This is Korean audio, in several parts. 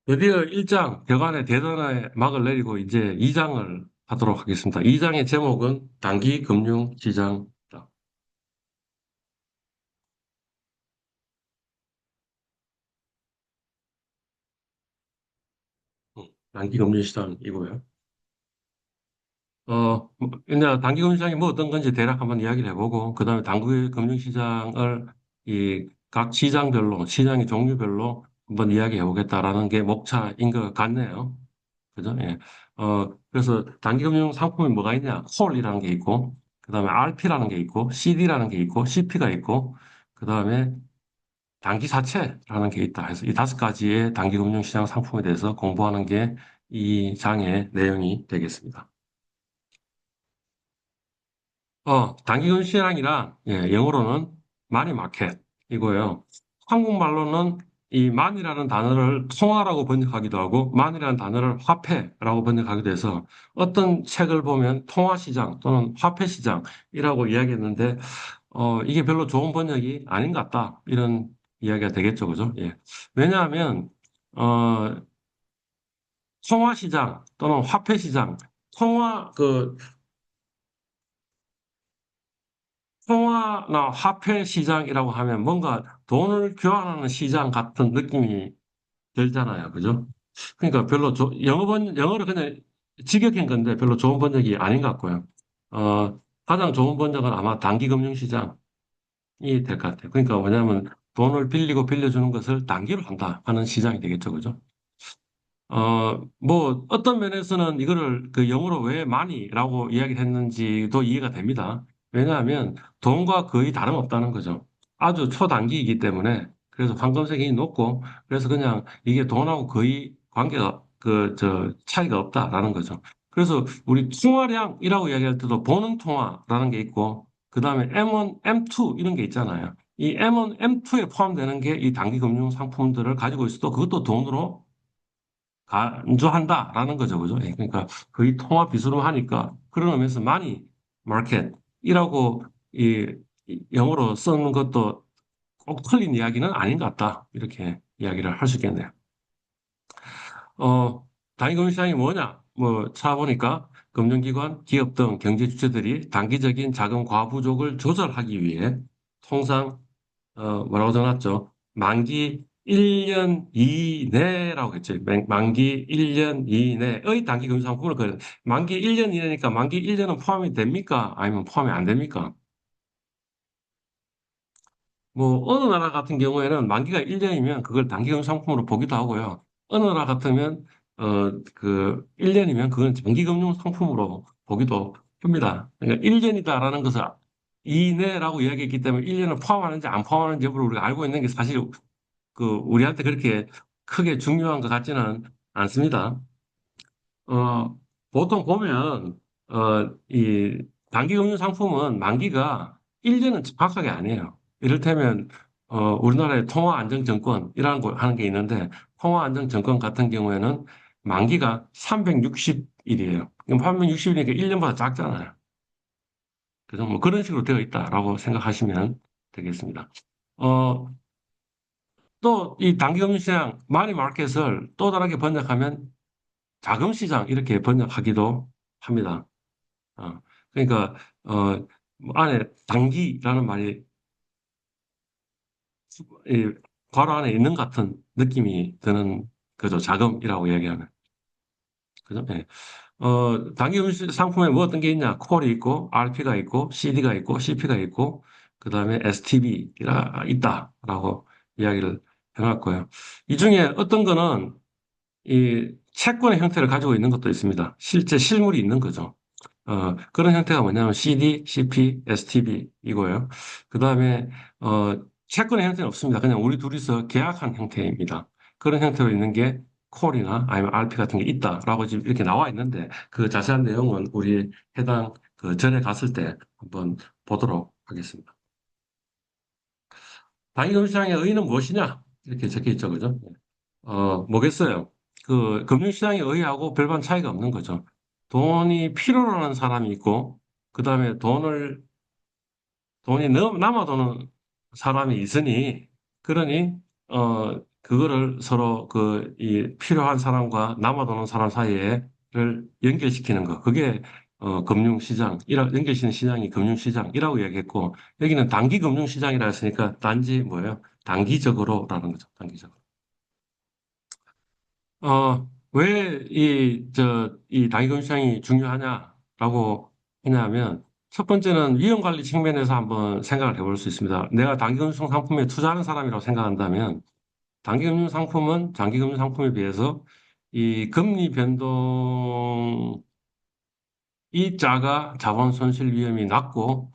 드디어 1장 격안의 대단의 막을 내리고 이제 2장을 하도록 하겠습니다. 2장의 제목은 단기금융시장이다. 단기금융시장이고요. 이제 단기금융시장이 뭐 어떤 건지 대략 한번 이야기를 해보고, 그 다음에 단기금융시장을 이 각 시장별로, 시장의 종류별로 한번 이야기해 보겠다라는 게 목차인 것 같네요. 그죠? 예. 그래서 단기금융 상품이 뭐가 있냐? 콜이라는 게 있고, 그 다음에 RP라는 게 있고, CD라는 게 있고, CP가 있고, 그 다음에 단기사채라는 게 있다 해서 이 다섯 가지의 단기금융시장 상품에 대해서 공부하는 게 이 장의 내용이 되겠습니다. 단기금융시장이란 예, 영어로는 마니 마켓이고요. 한국말로는 이 만이라는 단어를 통화라고 번역하기도 하고 만이라는 단어를 화폐라고 번역하기도 해서 어떤 책을 보면 통화시장 또는 화폐시장이라고 이야기했는데 이게 별로 좋은 번역이 아닌 것 같다. 이런 이야기가 되겠죠. 그죠? 예. 왜냐하면 어, 통화시장 또는 화폐시장 통화나 화폐 시장이라고 하면 뭔가 돈을 교환하는 시장 같은 느낌이 들잖아요. 그죠? 그러니까 영어를 그냥 직역한 건데 별로 좋은 번역이 아닌 것 같고요. 가장 좋은 번역은 아마 단기금융시장이 될 것 같아요. 그러니까 뭐냐면 돈을 빌리고 빌려주는 것을 단기로 한다 하는 시장이 되겠죠. 그죠? 뭐, 어떤 면에서는 이거를 그 영어로 왜 money라고 이야기를 했는지도 이해가 됩니다. 왜냐하면 돈과 거의 다름없다는 거죠. 아주 초단기이기 때문에, 그래서 황금색이 높고, 그래서 그냥 이게 돈하고 거의 차이가 없다라는 거죠. 그래서 우리 통화량이라고 이야기할 때도 보는 통화라는 게 있고, 그 다음에 M1, M2 이런 게 있잖아요. 이 M1, M2에 포함되는 게 이 단기 금융 상품들을 가지고 있어도 그것도 돈으로 간주한다라는 거죠. 그죠? 예, 그러니까 거의 통화 비수로 하니까 그런 의미에서 많이 마켓이라고 이 영어로 쓰는 것도 꼭 틀린 이야기는 아닌 것 같다. 이렇게 이야기를 할 수 있겠네요. 단기금융시장이 뭐냐? 뭐 찾아보니까 금융기관, 기업 등 경제 주체들이 단기적인 자금 과부족을 조절하기 위해 통상 뭐라고 적어놨죠? 만기 1년 이내라고 했죠. 만기 1년 이내의 단기 금융 상품을 만기 1년 이내니까 만기 1년은 포함이 됩니까? 아니면 포함이 안 됩니까? 뭐 어느 나라 같은 경우에는 만기가 1년이면 그걸 단기 금융 상품으로 보기도 하고요. 어느 나라 같으면 1년이면 그건 장기 금융 상품으로 보기도 합니다. 그러니까 1년이다라는 것을 이내라고 이야기했기 때문에 1년을 포함하는지 안 포함하는지 여부를 우리가 알고 있는 게 사실 우리한테 그렇게 크게 중요한 것 같지는 않습니다. 어, 보통 보면, 이 단기금융 상품은 만기가 1년은 정확하게 아니에요. 이를테면, 우리나라의 통화안정증권이라는 거 하는 게 있는데, 통화안정증권 같은 경우에는 만기가 360일이에요. 360일이니까 1년보다 작잖아요. 그래서 뭐 그런 식으로 되어 있다라고 생각하시면 되겠습니다. 어, 또 이 단기금융시장 마니 마켓을 또 다르게 번역하면 자금시장 이렇게 번역하기도 합니다. 어, 그러니까 뭐 안에 단기라는 말이 이 괄호 안에 있는 것 같은 느낌이 드는 그죠. 자금이라고 이야기하면 그죠. 예. 단기금융 상품에 뭐 어떤 게 있냐? 콜이 있고 RP가 있고 CD가 있고 CP가 있고 그다음에 STB가 있다라고 이야기를 해놨고요. 이 중에 어떤 거는 이 채권의 형태를 가지고 있는 것도 있습니다. 실제 실물이 있는 거죠. 그런 형태가 뭐냐면 CD, CP, STB 이거예요. 그 다음에, 채권의 형태는 없습니다. 그냥 우리 둘이서 계약한 형태입니다. 그런 형태로 있는 게 콜이나 아니면 RP 같은 게 있다라고 지금 이렇게 나와 있는데 그 자세한 내용은 우리 해당 그 전에 갔을 때 한번 보도록 하겠습니다. 당기금융시장의 의의는 무엇이냐? 이렇게 적혀 있죠. 그죠? 뭐겠어요? 그 금융시장의 의의하고 별반 차이가 없는 거죠. 돈이 필요로 하는 사람이 있고, 그 다음에 돈이 남아도는 사람이 있으니, 그러니, 그거를 서로 이 필요한 사람과 남아도는 사람 사이에를 연결시키는 거. 그게 금융시장, 연결시키는 시장이 금융시장이라고 이야기했고, 여기는 단기 금융시장이라 했으니까 단지 뭐예요? 단기적으로라는 거죠. 단기적으로. 왜 이 단기 금융시장이 중요하냐라고 하냐면, 첫 번째는 위험 관리 측면에서 한번 생각을 해볼 수 있습니다. 내가 단기 금융 상품에 투자하는 사람이라고 생각한다면, 단기금융 상품은 장기금융 상품에 비해서 이 금리 변동이 작아 자본 손실 위험이 낮고,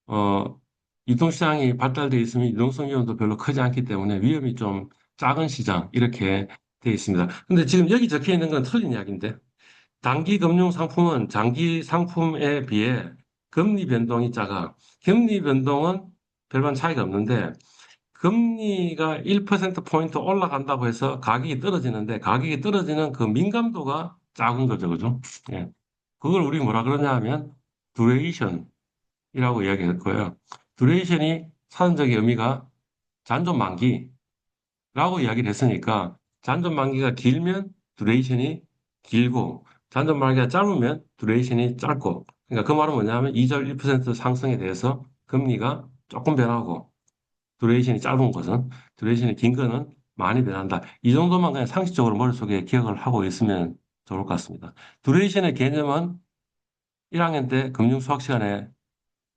어, 유동시장이 발달되어 있으면 유동성 위험도 별로 크지 않기 때문에 위험이 좀 작은 시장, 이렇게 되어 있습니다. 근데 지금 여기 적혀 있는 건 틀린 이야기인데, 단기 금융 상품은 장기 상품에 비해 금리 변동이 작아. 금리 변동은 별반 차이가 없는데, 금리가 1%포인트 올라간다고 해서 가격이 떨어지는데 가격이 떨어지는 그 민감도가 작은 거죠. 그죠? 예. 그걸 우리 뭐라 그러냐 하면 듀레이션이라고 이야기할 거예요. 듀레이션이 사전적인 의미가 잔존 만기라고 이야기를 했으니까 잔존 만기가 길면 듀레이션이 길고 잔존 만기가 짧으면 듀레이션이 짧고, 그러니까 그 말은 뭐냐면 이자 1% 상승에 대해서 금리가 조금 변하고 듀레이션이 짧은 것은, 듀레이션이 긴 거는 많이 변한다. 이 정도만 그냥 상식적으로 머릿속에 기억을 하고 있으면 좋을 것 같습니다. 듀레이션의 개념은 1학년 때 금융 수학 시간에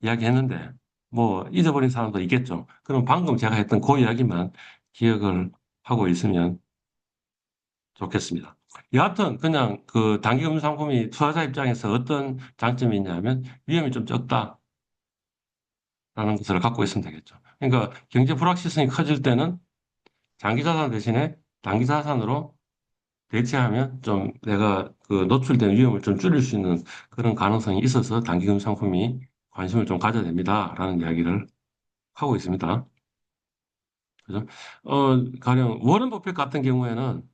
이야기했는데, 뭐 잊어버린 사람도 있겠죠. 그럼 방금 제가 했던 그 이야기만 기억을 하고 있으면 좋겠습니다. 여하튼 그냥 그 단기 금융 상품이 투자자 입장에서 어떤 장점이 있냐면 위험이 좀 적다라는 것을 갖고 있으면 되겠죠. 그러니까 경제 불확실성이 커질 때는 장기 자산 대신에 단기 자산으로 대체하면 좀 내가 그 노출된 위험을 좀 줄일 수 있는 그런 가능성이 있어서 단기금 상품이 관심을 좀 가져야 됩니다라는 이야기를 하고 있습니다. 그죠? 가령 워런 버핏 같은 경우에는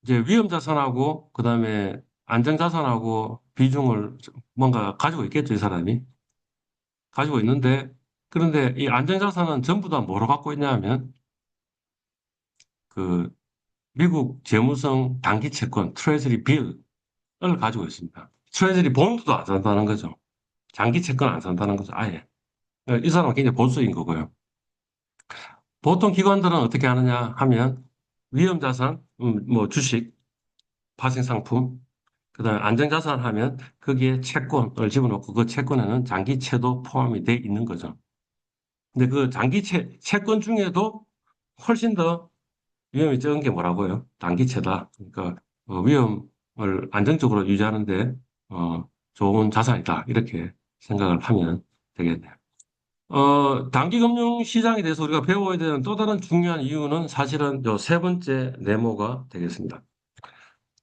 이제 위험 자산하고 그다음에 안정 자산하고 비중을 뭔가 가지고 있겠죠, 이 사람이. 가지고 있는데, 그런데 이 안정 자산은 전부 다 뭐로 갖고 있냐 하면 그 미국 재무성 단기 채권 트레저리 빌을 가지고 있습니다. 트레저리 본드도 안 산다는 거죠. 장기 채권 안 산다는 거죠. 아예. 이 사람은 굉장히 보수인 거고요. 보통 기관들은 어떻게 하느냐 하면 위험자산, 뭐 주식, 파생상품, 그다음에 안정자산 하면 거기에 채권을 집어넣고 그 채권에는 장기채도 포함이 돼 있는 거죠. 근데 그 채권 중에도 훨씬 더 위험이 적은 게 뭐라고요? 단기채다. 그러니까 위험을 안정적으로 유지하는데 좋은 자산이다. 이렇게 생각을 하면 되겠네요. 단기 금융 시장에 대해서 우리가 배워야 되는 또 다른 중요한 이유는 사실은 요 세 번째 네모가 되겠습니다.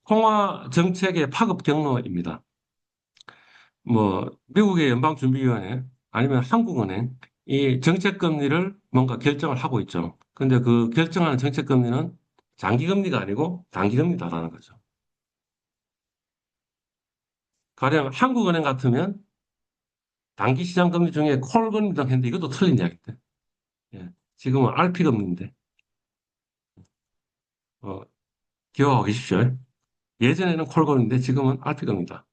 통화 정책의 파급 경로입니다. 뭐 미국의 연방준비위원회 아니면 한국은행 이 정책 금리를 뭔가 결정을 하고 있죠. 근데 그 결정하는 정책 금리는 장기 금리가 아니고 단기 금리다라는 거죠. 가령 한국은행 같으면 단기 시장 금리 중에 콜 금리라고 했는데 이것도 틀린 이야기인데. 예. 지금은 RP 금리인데 기억하고 계십시오. 예전에는 콜 금리인데 지금은 RP 금리다.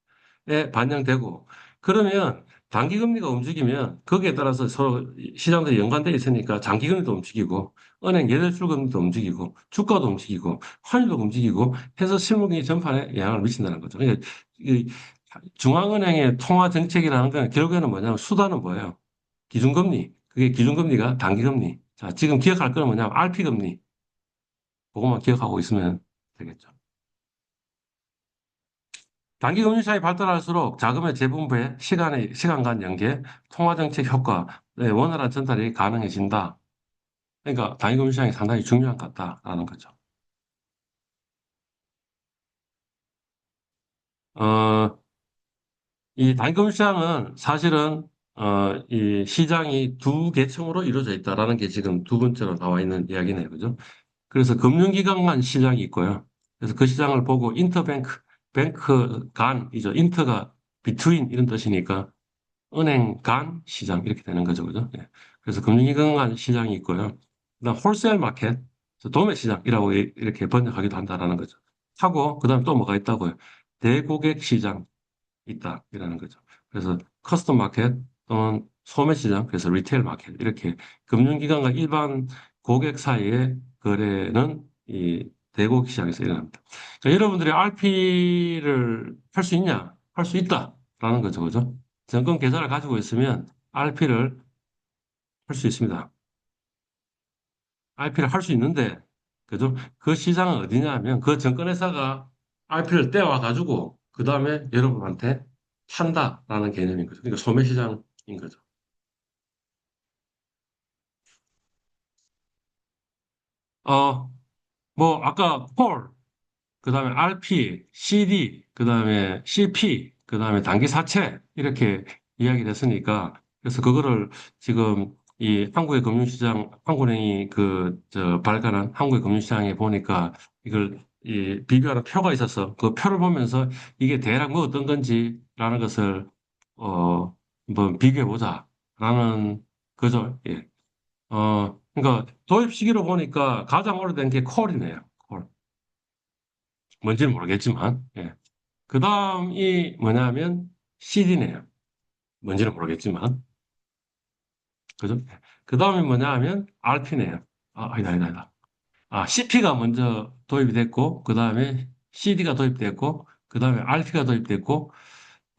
에 반영되고, 그러면 단기금리가 움직이면 거기에 따라서 서로 시장들이 연관되어 있으니까 장기금리도 움직이고 은행 예대출금리도 움직이고 주가도 움직이고 환율도 움직이고 해서 실물경제 전반에 영향을 미친다는 거죠. 그러니까 이 중앙은행의 통화 정책이라는 건 결국에는 뭐냐면 수단은 뭐예요? 기준금리. 그게 기준금리가 단기금리. 자, 지금 기억할 거는 뭐냐면 RP금리. 그것만 기억하고 있으면 되겠죠. 단기 금융시장이 발달할수록 자금의 재분배, 시간 간 연계, 통화정책 효과, 네, 원활한 전달이 가능해진다. 그러니까 단기 금융시장이 상당히 중요한 것 같다라는 거죠. 어, 이 단기 금융시장은 사실은 이 시장이 두 계층으로 이루어져 있다라는 게 지금 두 번째로 나와 있는 이야기네요. 그죠? 그래서 금융기관만 시장이 있고요. 그래서 그 시장을 보고 인터뱅크, 뱅크 간이죠. 인터가 비트윈 이런 뜻이니까 은행 간 시장 이렇게 되는 거죠. 그죠? 예. 그래서 금융기관 간 시장이 있고요. 그다음 홀세일 마켓, 도매시장이라고 이렇게 번역하기도 한다라는 거죠. 하고, 그 다음에 또 뭐가 있다고요? 대고객 시장 있다, 이라는 거죠. 그래서 커스텀 마켓 또는 소매시장, 그래서 리테일 마켓, 이렇게 금융기관과 일반 고객 사이의 거래는 이 대고객 시장에서 일어납니다. 자, 여러분들이 RP를 할 수 있냐? 할 수 있다라는 거죠, 그죠? 정권 계좌를 가지고 있으면 RP를 할 수 있습니다. RP를 할 수 있는데, 그죠? 그 시장은 어디냐 하면 그 증권회사가 RP를 떼와 가지고 그 다음에 여러분한테 판다라는 개념인 거죠. 그러니까 소매시장인 거죠. 어, 뭐 아까 콜, 그 다음에 RP, CD, 그 다음에 CP, 그 다음에 단기 사채 이렇게 이야기를 했으니까 그래서 그거를 지금 이 한국의 금융시장, 한국은행이 발간한 한국의 금융시장에 보니까 이걸 이 비교하는 표가 있어서 그 표를 보면서 이게 대략 뭐 어떤 건지라는 것을 한번 비교해 보자라는 거죠. 예. 그러니까 도입 시기로 보니까 가장 오래된 게 콜이네요. 콜. 뭔지는 모르겠지만, 예. 그 다음이 뭐냐면 CD네요. 뭔지는 모르겠지만, 그죠? 그 다음이 뭐냐 하면 RP네요. 아니다. CP가 먼저 도입이 됐고, 그 다음에 CD가 도입됐고, 그 다음에 RP가 도입됐고,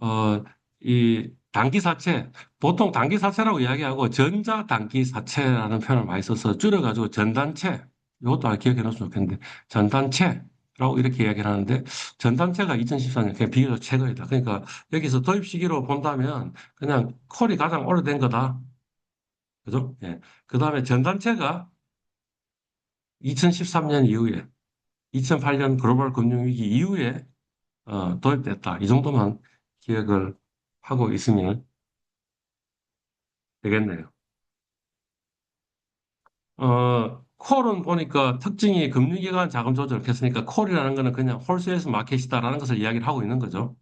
어, 이 단기사채, 보통 단기사채라고 이야기하고 전자단기사채라는 표현을 많이 써서 줄여가지고 전단체, 이것도 기억해 놓으면 좋겠는데, 전단체라고 이렇게 이야기를 하는데, 전단체가 2014년 그냥 비교적 최근이다. 그러니까 여기서 도입 시기로 본다면 그냥 콜이 가장 오래된 거다. 그죠? 예. 그 다음에 전단체가 2013년 이후에, 2008년 글로벌 금융위기 이후에 도입됐다. 이 정도만 기억을 하고 있으면 되겠네요. 콜은 보니까 특징이 금융기관 자금 조절 했으니까 콜이라는 거는 그냥 홀세일스 마켓이다라는 것을 이야기를 하고 있는 거죠.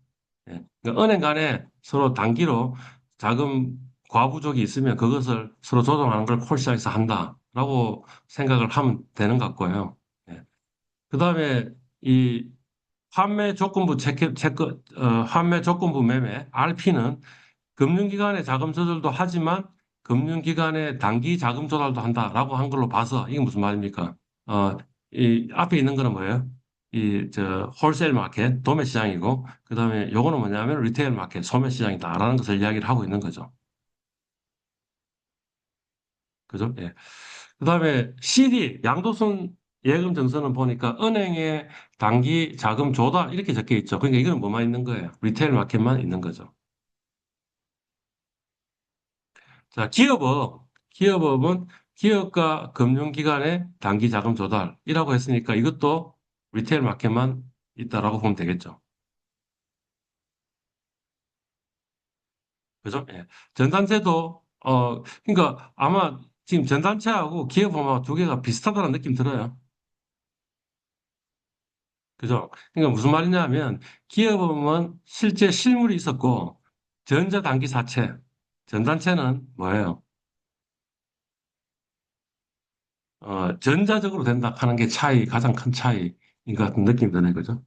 예. 그러니까 은행 간에 서로 단기로 자금 과부족이 있으면 그것을 서로 조정하는 걸 콜시장에서 한다라고 생각을 하면 되는 것 같고요. 예. 그다음에 이 판매 조건부 매매 RP는 금융기관의 자금 조절도 하지만 금융기관의 단기 자금 조달도 한다라고 한 걸로 봐서 이게 무슨 말입니까? 어, 이 앞에 있는 거는 뭐예요? 홀세일 마켓, 도매 시장이고, 그 다음에 요거는 뭐냐면 리테일 마켓, 소매 시장이다라는 것을 이야기를 하고 있는 거죠. 그죠? 예. 그 다음에 CD, 양도선 예금 증서는 보니까 은행의 단기 자금 조달 이렇게 적혀 있죠. 그러니까 이거는 뭐만 있는 거예요? 리테일 마켓만 있는 거죠. 자, 기업은 기업과 금융기관의 단기 자금 조달이라고 했으니까 이것도 리테일 마켓만 있다라고 보면 되겠죠. 그죠? 예. 전단체도, 그러니까 아마 지금 전단체하고 기업은 아마 두 개가 비슷하다는 느낌 들어요. 그죠? 그러니까 무슨 말이냐면 기업은 실제 실물이 있었고 전자단기 사채, 전단체는 뭐예요? 전자적으로 된다 하는 게 가장 큰 차이인 것 같은 느낌이 드네, 그죠?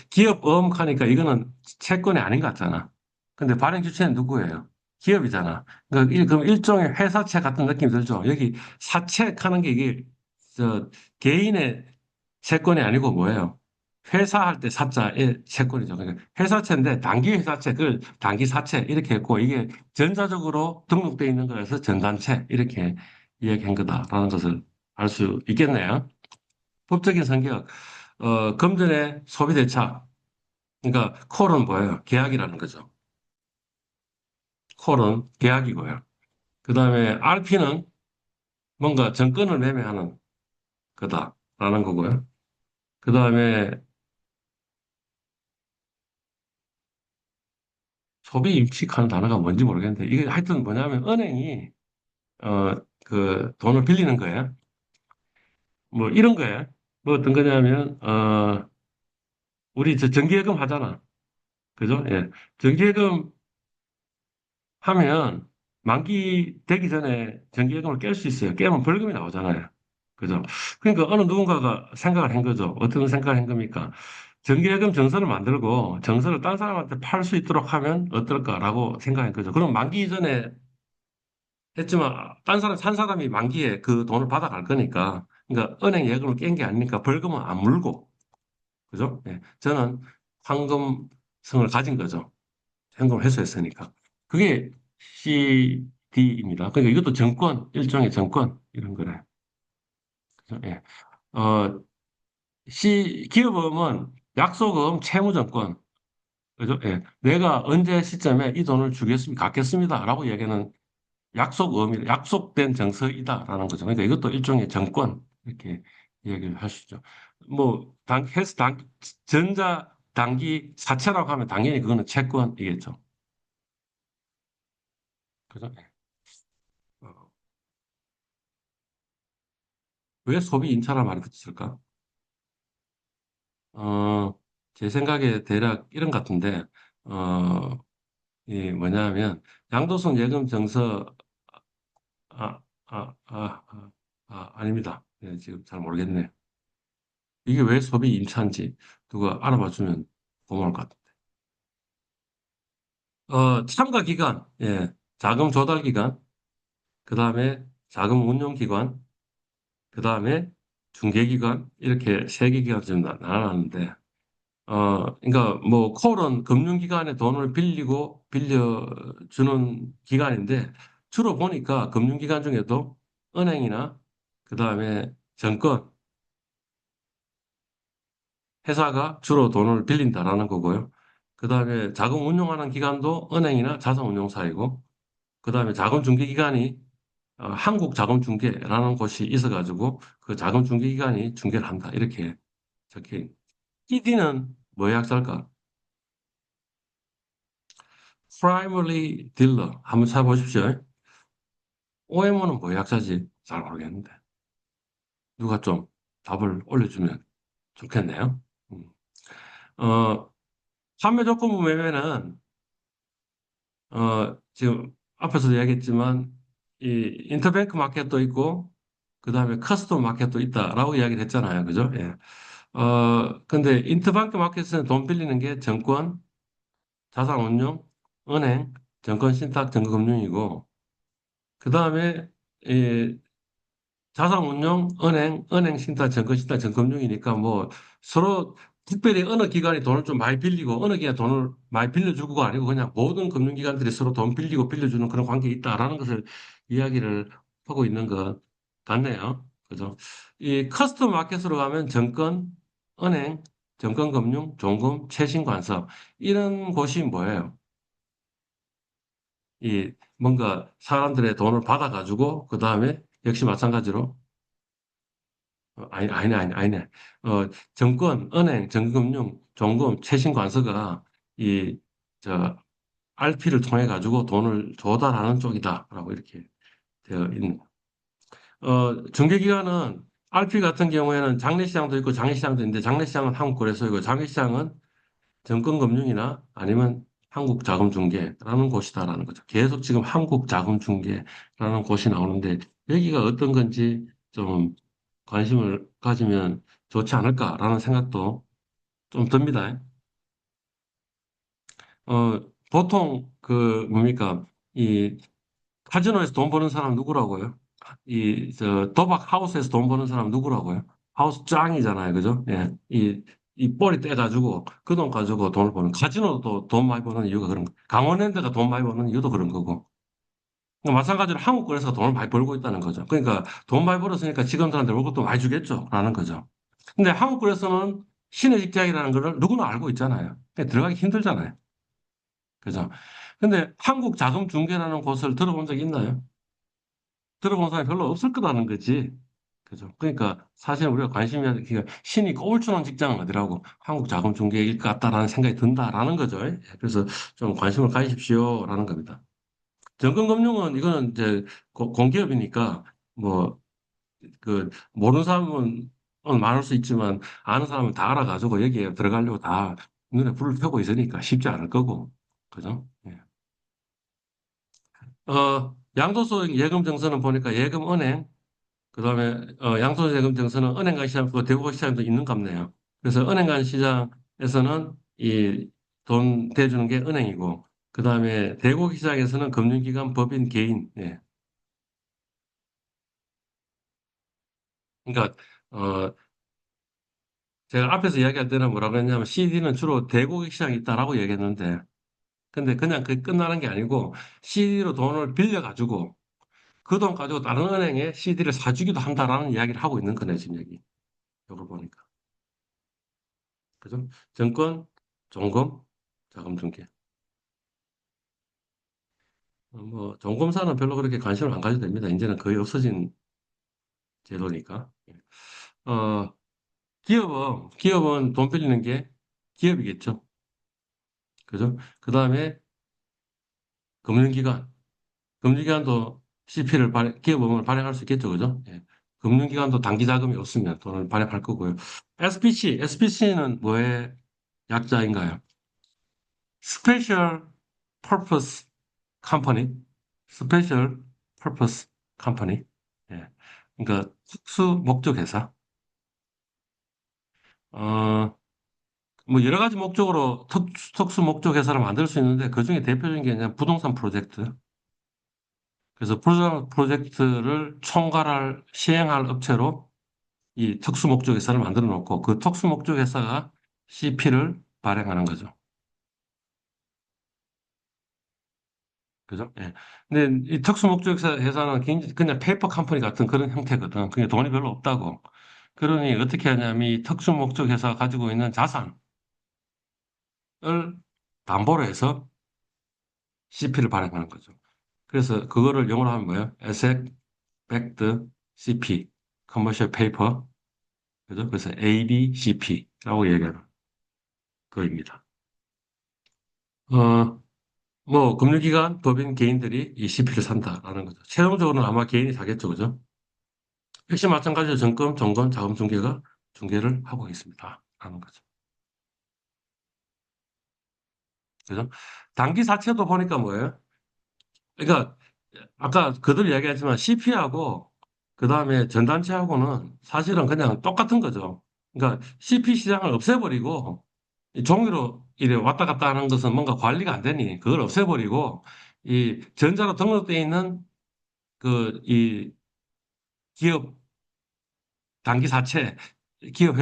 기업 어음하니까 이거는 채권이 아닌 것 같잖아. 근데 발행 주체는 누구예요? 기업이잖아. 그러니까 그럼 일종의 회사채 같은 느낌이 들죠. 여기 사채하는 게 이게 저 개인의 채권이 아니고 뭐예요? 회사 할 때 사자의 채권이죠. 그러니까 회사채인데 단기 회사채, 그 단기 사채 이렇게 했고 이게 전자적으로 등록되어 있는 거라서 전단채 이렇게 이야기한 거다라는 것을 알 수 있겠네요. 법적인 성격, 금전의 소비 대차. 그러니까 콜은 뭐예요? 계약이라는 거죠. 콜은 계약이고요. 그 다음에 RP는 뭔가 정권을 매매하는 거다라는 거고요. 그 다음에 소비 임칙하는 단어가 뭔지 모르겠는데 이게 하여튼 뭐냐면 은행이 돈을 빌리는 거예요. 뭐 이런 거예요. 뭐 어떤 거냐면 우리 저 정기예금 하잖아. 그죠? 예. 정기예금 하면 만기 되기 전에 정기예금을 깰 수 있어요. 깨면 벌금이 나오잖아요. 그죠? 그러니까 어느 누군가가 생각을 한 거죠. 어떤 생각을 한 겁니까? 정기예금 정서를 만들고 정서를 딴 사람한테 팔 수 있도록 하면 어떨까라고 생각한 거죠. 그럼 만기 이전에 했지만 딴 사람 산 사람이 만기에 그 돈을 받아갈 거니까 그러니까 은행 예금을 깬 게 아니니까 벌금은 안 물고 그죠? 예. 저는 황금성을 가진 거죠. 현금을 회수했으니까. 그게 CD입니다. 그러니까 이것도 정권, 일종의 정권, 이런 거래. 그죠? 예. 어, 기업은 약속은 채무정권. 그죠? 예. 내가 언제 시점에 이 돈을 주겠습니다, 갚겠습니다. 라고 얘기하는 약속된 정서이다라는 거죠. 그러니까 이것도 일종의 정권. 이렇게 얘기를 하시죠. 뭐, 전자, 단기, 사채라고 하면 당연히 그거는 채권이겠죠. 그죠? 예. 어, 왜 소비 인차라 말이 붙였을까? 어, 제 생각에 대략 이런 것 같은데, 어, 이 뭐냐면, 양도성 예금 정서, 아, 아닙니다. 예, 지금 잘 모르겠네. 이게 왜 소비 임차인지 누가 알아봐 주면 고마울 것 같아요. 참가 기간, 예, 자금 조달 기간, 그 다음에 자금 운용 기간, 그 다음에 중개 기간, 이렇게 세 개 기간 좀 나눠놨는데, 그러니까 뭐 콜은 금융기관에 돈을 빌려주는 기관인데 주로 보니까 금융기관 중에도 은행이나 그 다음에 정권, 회사가 주로 돈을 빌린다라는 거고요. 그 다음에 자금 운용하는 기관도 은행이나 자산운용사이고, 그 다음에 자금중개기관이 한국자금중개라는 곳이 있어가지고 그 자금중개기관이 중개를 한다. 이렇게 적혀 있는. PD는 뭐의 약자일까? Primary Dealer 한번 찾아보십시오. OMO는 뭐의 약자지? 잘 모르겠는데. 누가 좀 답을 올려주면 좋겠네요. 음. 어, 판매 조건부 매매는 지금 앞에서도 이야기했지만 이 인터뱅크 마켓도 있고 그다음에 커스텀 마켓도 있다라고 이야기를 했잖아요. 그죠? 예. 근데 인터뱅크 마켓에서는 돈 빌리는 게 정권, 자산운용, 은행, 정권신탁, 정거금융이고 그다음에 자산운용, 은행 신탁, 증권 신탁, 증금융이니까 뭐 서로 특별히 어느 기관이 돈을 좀 많이 빌리고 어느 기관이 돈을 많이 빌려주고가 아니고 그냥 모든 금융기관들이 서로 돈 빌리고 빌려주는 그런 관계에 있다라는 것을 이야기를 하고 있는 것 같네요. 그죠? 이 커스텀 마켓으로 가면 정권, 은행, 정권금융, 종금, 최신관서 이런 곳이 뭐예요? 이 뭔가 사람들의 돈을 받아가지고 그 다음에 역시 마찬가지로 아니네. 정권, 은행, 정금융, 종금, 최신관서가 이, 저, RP를 통해 가지고 돈을 조달하는 쪽이다라고 이렇게 되어 있는. 중개기관은 RP 같은 경우에는 장내시장도 있고 장외시장도 있는데 장내시장은 한국거래소이고 장외시장은 정권금융이나 아니면 한국자금중개라는 곳이다라는 거죠. 계속 지금 한국자금중개라는 곳이 나오는데 여기가 어떤 건지 좀 관심을 가지면 좋지 않을까라는 생각도 좀 듭니다. 보통 그 뭡니까 이 카지노에서 돈 버는 사람 누구라고요? 도박 하우스에서 돈 버는 사람 누구라고요? 하우스 짱이잖아요, 그죠? 예, 이 볼이 떼가지고 그 돈 가지고 돈을 버는 카지노도 돈 많이 버는 이유가 그런 거. 강원랜드가 돈 많이 버는 이유도 그런 거고. 그러니까 마찬가지로 한국거래소가 돈을 많이 벌고 있다는 거죠. 그러니까 돈 많이 벌었으니까 직원들한테 월급도 많이 주겠죠라는 거죠. 근데 한국거래소는 신의 직장이라는 거를 누구나 알고 있잖아요. 근데 들어가기 힘들잖아요. 그죠? 근데 한국자금중개라는 곳을 들어본 적 있나요? 들어본 사람이 별로 없을 거라는 거지. 그죠? 그러니까 사실 우리가 관심이 신이 꼽을 주는 직장은 어디라고 한국자금중개일 것 같다라는 생각이 든다라는 거죠. 예. 그래서 좀 관심을 가지십시오라는 겁니다. 정권금융은 이거는 이제 공기업이니까 뭐 그 모르는 사람은 많을 수 있지만 아는 사람은 다 알아가지고 여기에 들어가려고 다 눈에 불을 켜고 있으니까 쉽지 않을 거고 그죠? 예. 양도소 예금 정서는 보니까 예금 은행 그다음에 양도세금征收는 은행 간 시장, 그 대부분 시장도 있는 값네요. 그래서 은행 간 시장에서는 이 돈 대주는 게 은행이고, 그다음에 대국 시장에서는 금융기관, 법인, 개인. 예. 그러니까 어 제가 앞에서 이야기할 때는 뭐라고 했냐면 CD는 주로 대국 시장에 있다라고 얘기했는데, 근데 그냥 그 끝나는 게 아니고 CD로 돈을 빌려 가지고 그 돈 가지고 다른 은행에 CD를 사주기도 한다라는 이야기를 하고 있는 거네, 지금 여기. 이걸 보니까. 그죠? 증권, 종금, 자금 중개. 뭐, 종금사는 별로 그렇게 관심을 안 가져도 됩니다. 이제는 거의 없어진 제도니까. 어, 기업은 돈 빌리는 게 기업이겠죠. 그죠? 그 다음에 금융기관. 금융기관도 CP를 기업은 발행할 수 있겠죠. 그죠? 예. 금융기관도 단기 자금이 없으면 돈을 발행할 거고요. SPC는 뭐의 약자인가요? Special Purpose Company. Special Purpose Company. 예. 그러니까 특수 목적 회사. 어, 뭐 여러 가지 목적으로 특수 목적 회사를 만들 수 있는데 그중에 대표적인 게 그냥 부동산 프로젝트. 그래서 부동산 프로젝트를 총괄할 시행할 업체로 이 특수 목적 회사를 만들어 놓고 그 특수 목적 회사가 CP를 발행하는 거죠. 그죠? 예. 근데 이 특수 목적 회사는 굉장히 그냥 페이퍼 컴퍼니 같은 그런 형태거든. 그게 돈이 별로 없다고. 그러니 어떻게 하냐면 이 특수 목적 회사가 가지고 있는 자산을 담보로 해서 CP를 발행하는 거죠. 그래서 그거를 영어로 하면 뭐예요? Asset Backed CP, Commercial Paper. 그죠? 그래서 ABCP라고 얘기하는 거입니다. 어, 뭐 금융기관, 법인, 개인들이 이 CP를 산다라는 거죠. 최종적으로는 아마 개인이 사겠죠, 그죠? 역시 마찬가지로 정금, 정건, 자금 중개가 중개를 하고 있습니다. 하는 거죠. 그죠? 단기 사채도 보니까 뭐예요? 그러니까 아까 그들 이야기했지만 CP하고 그 다음에 전단체하고는 사실은 그냥 똑같은 거죠. 그러니까 CP 시장을 없애버리고 이 종이로 이래 왔다 갔다 하는 것은 뭔가 관리가 안 되니 그걸 없애버리고 이 전자로 등록되어 있는 그 이 기업 단기 사채 기업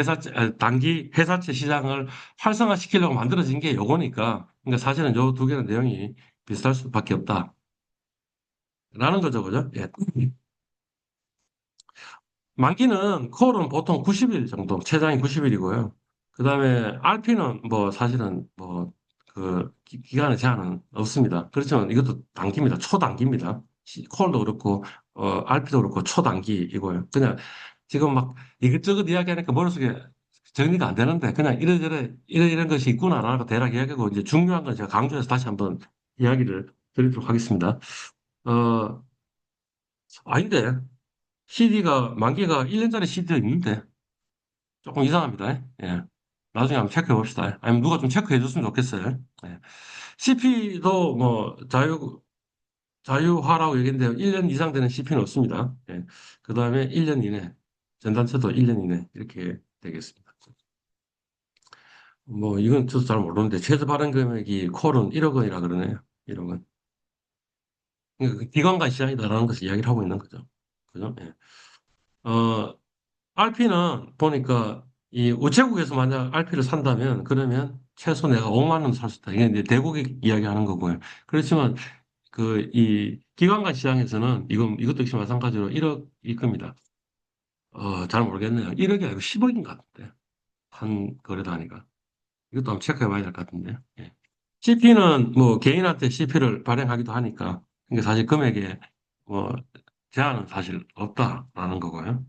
단기 회사채 시장을 활성화시키려고 만들어진 게 요거니까 그러니까 사실은 요 두 개는 내용이 비슷할 수밖에 없다라는 거죠, 그죠? 예. 만기는 콜은 보통 90일 정도, 최장이 90일이고요. 그 다음에 RP는 뭐 사실은 뭐 그 기간의 제한은 없습니다. 그렇지만 이것도 단기입니다. 초단기입니다. 콜도 그렇고 RP도 그렇고 초단기이고요. 그냥 지금 막 이것저것 이야기하니까 머릿속에 정리가 안 되는데 그냥 이래저래 이런 것이 있구나라고 대략 이야기하고 이제 중요한 건 제가 강조해서 다시 한번 이야기를 드리도록 하겠습니다. 어, 아닌데 CD가 만기가 1년짜리 CD도 있는데 조금 이상합니다. 예. 나중에 한번 체크해 봅시다. 아니면 누가 좀 체크해 줬으면 좋겠어요. 예. CP도 뭐 자유화라고 얘기했는데 1년 이상 되는 CP는 없습니다. 예. 그 다음에 1년 이내, 전단체도 1년 이내 이렇게 되겠습니다. 뭐 이건 저도 잘 모르는데 최저 발행 금액이 콜은 1억 원이라 그러네요. 1억 원. 그러니까 그 기관 간 시장이다라는 것을 이야기를 하고 있는 거죠. 그죠? 예. 어, RP는 보니까 이 우체국에서 만약 RP를 산다면 그러면 최소 내가 5만 원 살 수 있다. 이게 이제 대국이 이야기하는 거고요. 그렇지만 그 이 기관간 시장에서는 이것도 역시 마찬가지로 1억일 겁니다. 잘 모르겠네요. 1억이 아니고 10억인 것 같은데. 한 거래 단위가. 이것도 한번 체크해 봐야 될 것 같은데요. 예. CP는 뭐 개인한테 CP를 발행하기도 하니까. 그러니까 사실 금액에 뭐 제한은 사실 없다라는 거고요.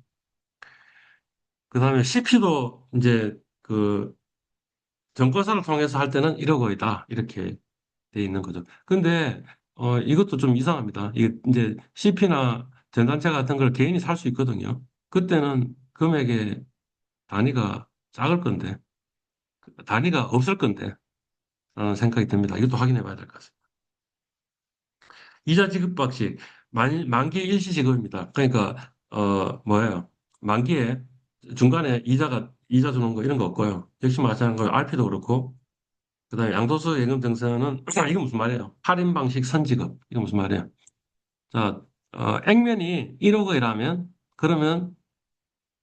그 다음에 CP도 이제 그 정거사를 통해서 할 때는 1억 원이다. 이렇게 돼 있는 거죠. 근데, 이것도 좀 이상합니다. 이게 이제 CP나 전단체 같은 걸 개인이 살 수 있거든요. 그때는 금액의 단위가 작을 건데, 단위가 없을 건데, 라는 생각이 듭니다. 이것도 확인해 봐야 될 것 같습니다. 이자 지급 방식, 만기 일시 지급입니다. 그러니까, 뭐예요? 만기에 중간에 이자 주는 거 이런 거 없고요. 역시 마찬가지로 RP도 그렇고, 그다음에 양도소 예금 증서는 이거 무슨 말이에요? 할인 방식 선지급 이거 무슨 말이에요? 자, 액면이 1억이라면 그러면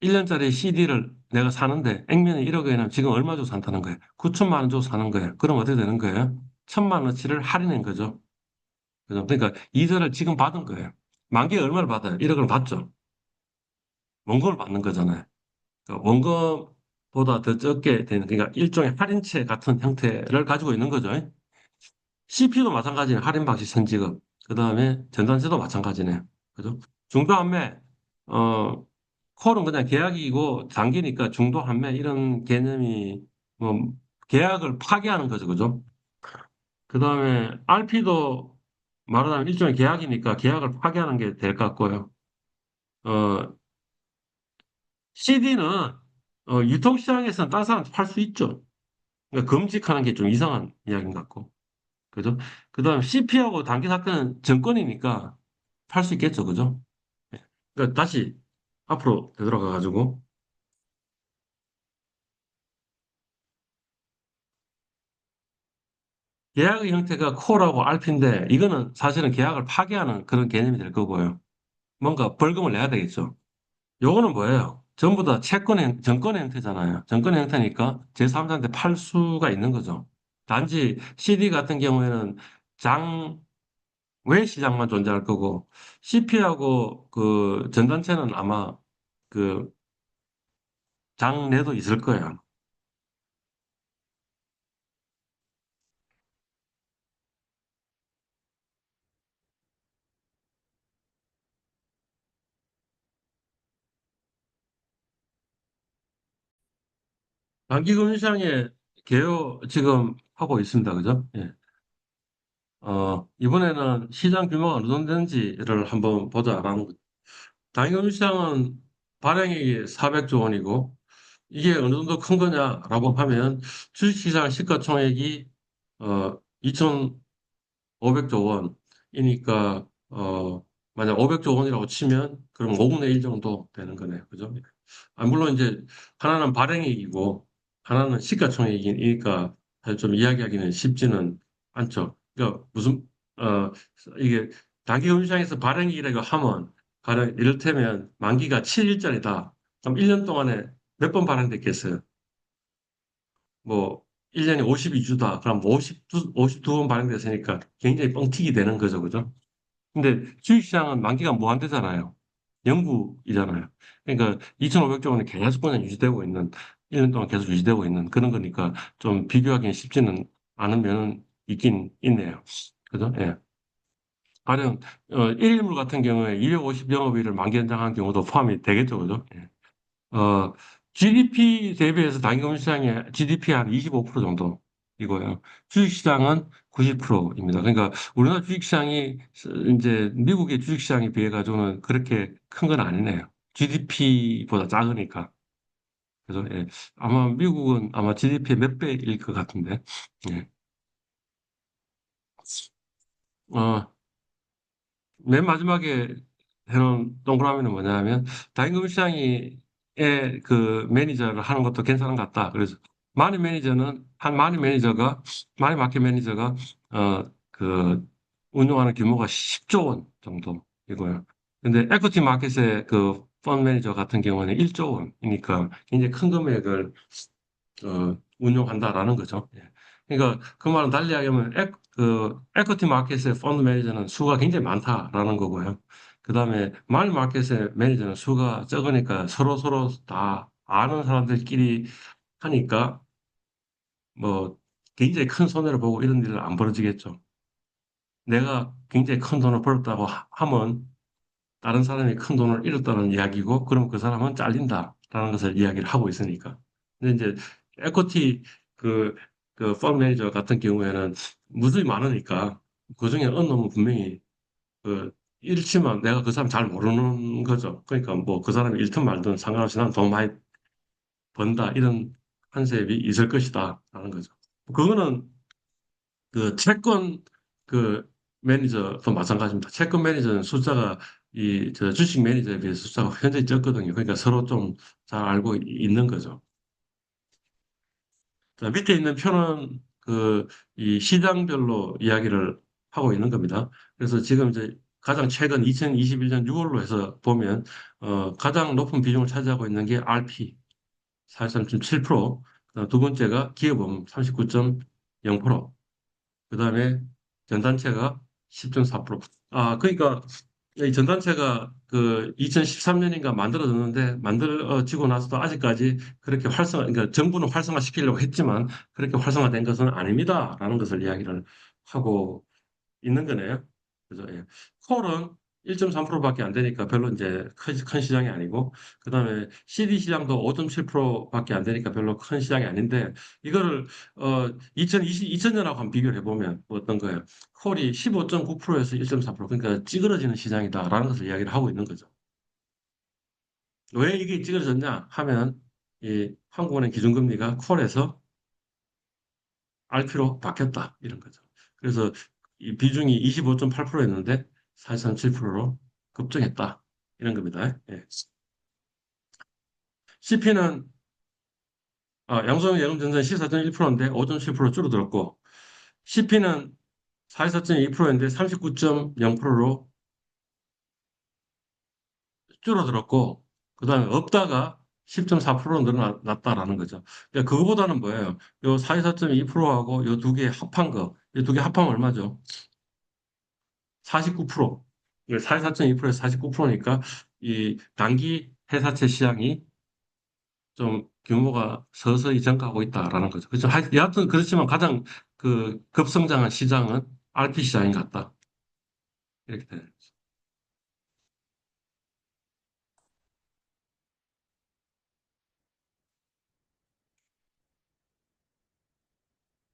1년짜리 CD를 내가 사는데 액면이 1억이라면 지금 얼마 주고 산다는 거예요? 9천만 원 주고 사는 거예요. 그럼 어떻게 되는 거예요? 1천만 원치를 할인한 거죠. 그죠? 그러니까 이자를 지금 받은 거예요. 만기에 얼마를 받아요? 1억을 받죠. 원금을 받는 거잖아요. 그러니까 원금보다 더 적게 되는, 그러니까 일종의 할인채 같은 형태를 가지고 있는 거죠. CP도 마찬가지네. 할인 방식 선지급. 그 다음에 전단지도 마찬가지네. 그죠? 중도환매, 어, 콜은 그냥 계약이고 단기니까 중도환매 이런 개념이 뭐 계약을 파기하는 거죠. 그죠? 그 다음에 RP도 말하자면 일종의 계약이니까 계약을 파기하는 게 될 것 같고요. 어, CD는 유통시장에서는 딴 사람한테 팔 수 있죠. 그러니까 금지하는 게 좀 이상한 이야기인 것 같고. 그죠? 그 다음 CP하고 단기 사건은 증권이니까 팔 수 있겠죠. 그죠? 예. 그러니까 다시 앞으로 되돌아가가지고 계약의 형태가 콜하고 RP인데 이거는 사실은 계약을 파기하는 그런 개념이 될 거고요. 뭔가 벌금을 내야 되겠죠. 요거는 뭐예요? 전부 다 정권의 형태잖아요. 정권의 형태니까 제3자한테 팔 수가 있는 거죠. 단지 CD 같은 경우에는 장 외 시장만 존재할 거고 CP하고 그 전단체는 아마 그 장내도 있을 거예요. 단기금융시장에 개요 지금 하고 있습니다. 그죠? 예. 이번에는 시장 규모가 어느 정도 되는지를 한번 보자. 단기금융시장은 발행액이 400조 원이고 이게 어느 정도 큰 거냐라고 하면 주식시장 시가총액이 2,500조 원이니까 만약 500조 원이라고 치면 그럼 5분의 1 정도 되는 거네요. 그죠? 물론 이제 하나는 발행액이고 하나는 시가총액이니까 사실 좀 이야기하기는 쉽지는 않죠. 그러니까 어 이게 단기금융시장에서 발행액이라고 하면 가령 이를테면 만기가 7일짜리다. 그럼 1년 동안에 몇 번 발행됐겠어요? 뭐 1년에 52주다. 그럼 52번 발행됐으니까 굉장히 뻥튀기 되는 거죠. 그죠? 근데 주식시장은 만기가 무한대잖아요. 영구이잖아요. 그러니까 2,500조 원이 계속 그냥 유지되고 있는, 1년 동안 계속 유지되고 있는 그런 거니까 좀 비교하기는 쉽지는 않은 면은 있긴 있네요. 그죠? 예. 가령, 1인물 같은 경우에 250 영업일을 만기 연장한 경우도 포함이 되겠죠. 그죠? 예. GDP 대비해서 단기금융시장의 GDP 한 25% 정도 이거예요. 주식시장은 90%입니다. 그러니까 우리나라 주식시장이 이제 미국의 주식시장에 비해 가지고는 그렇게 큰 건 아니네요. GDP보다 작으니까. 그래서 예. 아마 미국은 아마 GDP의 몇 배일 것 같은데. 예. 어, 맨 마지막에 해놓은 동그라미는 뭐냐면 다임금 시장이 그 매니저를 하는 것도 괜찮은 것 같다. 그래서 마니 마켓 매니저가 그 운용하는 규모가 10조 원 정도이고요. 근데 에쿼티 마켓의 그 펀드 매니저 같은 경우는 1조 원이니까 굉장히 큰 금액을 운용한다라는 거죠. 예. 그러니까 그 말은 달리 하면 에쿼티 마켓의 펀드 매니저는 수가 굉장히 많다라는 거고요. 그 다음에 마니 마켓의 매니저는 수가 적으니까 서로 다 아는 사람들끼리 하니까 뭐 굉장히 큰 손해를 보고 이런 일은 안 벌어지겠죠. 내가 굉장히 큰 돈을 벌었다고 하면 다른 사람이 큰 돈을 잃었다는 이야기고, 그럼 그 사람은 잘린다라는 것을 이야기를 하고 있으니까. 근데 이제 에코티 그, 그 펀드 매니저 같은 경우에는 무수히 많으니까 그 중에 어느 놈은 분명히 그 잃지만 내가 그 사람 잘 모르는 거죠. 그러니까 뭐 그 사람이 잃든 말든 상관없이 난 돈 많이 번다 이런 컨셉이 있을 것이다라는 거죠. 그거는 그 채권 그 매니저도 마찬가지입니다. 채권 매니저는 숫자가 저 주식 매니저에 비해서 숫자가 현저히 적거든요. 그러니까 서로 좀 잘 알고 있는 거죠. 자, 밑에 있는 표는 이 시장별로 이야기를 하고 있는 겁니다. 그래서 지금 이제 가장 최근 2021년 6월로 해서 보면, 가장 높은 비중을 차지하고 있는 게 RP, 43.7%, 두 번째가 기업음 39.0%, 그 다음에 전단체가 10.4%. 아, 그러니까 이 전단체가 2013년인가 만들어졌는데 만들어지고 나서도 아직까지 그렇게 그러니까 정부는 활성화시키려고 했지만 그렇게 활성화된 것은 아닙니다라는 것을 이야기를 하고 있는 거네요. 그죠? 예. 콜은 1.3%밖에 안 되니까 별로 이제 큰 시장이 아니고, 그 다음에 CD 시장도 5.7%밖에 안 되니까 별로 큰 시장이 아닌데, 이거를, 2020년하고 한번 비교를 해보면 어떤 거예요? 콜이 15.9%에서 1.4%, 그러니까 찌그러지는 시장이다라는 것을 이야기를 하고 있는 거죠. 왜 이게 찌그러졌냐 하면, 이 한국은행 기준금리가 콜에서 RP로 바뀌었다. 이런 거죠. 그래서 이 비중이 25.8%였는데 4.7%로 급증했다. 이런 겁니다. 예. CP는 양소형 예금전자는 14.1%인데 5.7% 줄어들었고 CP는 44.2%인데 39.0%로 줄어들었고 그다음에 없다가 10.4%로 늘어났다라는 거죠. 그러니까 그거보다는 뭐예요? 요 44.2%하고 요 두 개 합한 거, 이 두 개 합하면 얼마죠? 49%. 44.2%에서 49%니까 이 단기 회사채 시장이 좀 규모가 서서히 증가하고 있다라는 거죠. 그렇죠. 여하튼 그렇지만 가장 급성장한 시장은 RP 시장인 것 같다. 이렇게 돼요.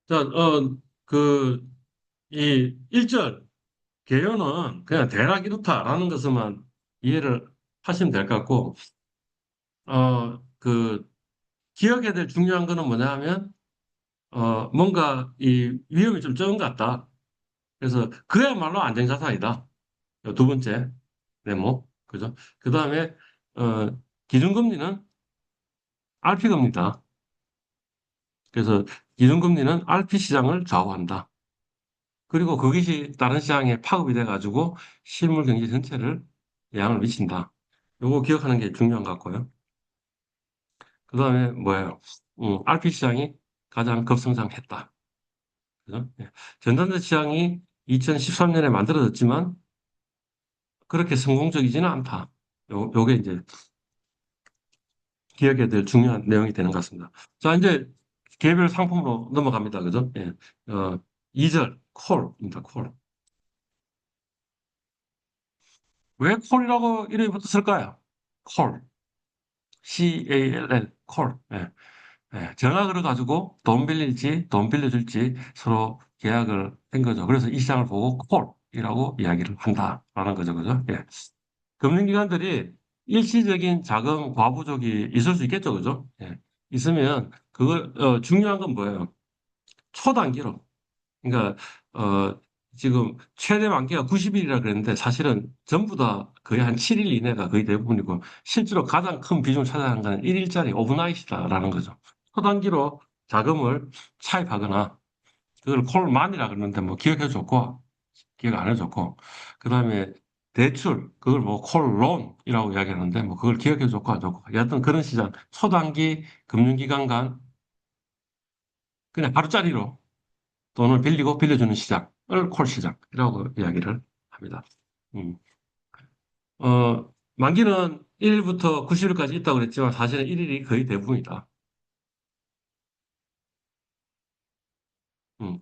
자, 그, 이 1절 개요는 그냥 대략 이렇다라는 것만 이해를 하시면 될 것 같고, 기억해야 될 중요한 거는 뭐냐 하면, 뭔가 이 위험이 좀 적은 것 같다. 그래서 그야말로 안전자산이다. 두 번째 네모, 그죠? 그 다음에 기준금리는 RP금리다. 그래서 기준금리는 RP 시장을 좌우한다. 그리고 그것이 다른 시장에 파급이 돼가지고 실물 경제 전체를 영향을 미친다. 요거 기억하는 게 중요한 것 같고요. 그 다음에 뭐예요? RP 시장이 가장 급성장했다. 그죠? 예. 전단지 시장이 2013년에 만들어졌지만 그렇게 성공적이지는 않다. 요게 이제 기억해야 될 중요한 내용이 되는 것 같습니다. 자, 이제 개별 상품으로 넘어갑니다. 그죠? 예. 2절, 콜입니다. 콜. 왜 콜이라고 이름이 붙었을까요? 콜. CALL, 콜. 예. 예. 전화 걸어가지고 돈 빌릴지, 돈 빌려줄지 서로 계약을 한 거죠. 그래서 이 시장을 보고 콜이라고 이야기를 한다라는 거죠. 그죠? 예. 금융기관들이 일시적인 자금 과부족이 있을 수 있겠죠. 그죠? 예. 있으면 중요한 건 뭐예요? 초단기로. 그러니까, 지금 최대 만기가 90일이라 그랬는데 사실은 전부 다 거의 한 7일 이내가 거의 대부분이고 실제로 가장 큰 비중을 차지하는 건 1일짜리 오브나잇이다라는 거죠. 초단기로 자금을 차입하거나 그걸 콜만이라 그러는데 뭐 기억해 줬고 기억 안 해줬고 그다음에 대출 그걸 뭐 콜론이라고 이야기하는데 뭐 그걸 기억해 줬고 안 줬고 여하튼 그런 시장 초단기 금융기관 간 그냥 하루짜리로 돈을 빌리고 빌려주는 시장을 콜 시장이라고 이야기를 합니다. 음. 만기는 1일부터 90일까지 있다고 그랬지만 사실은 1일이 거의 대부분이다.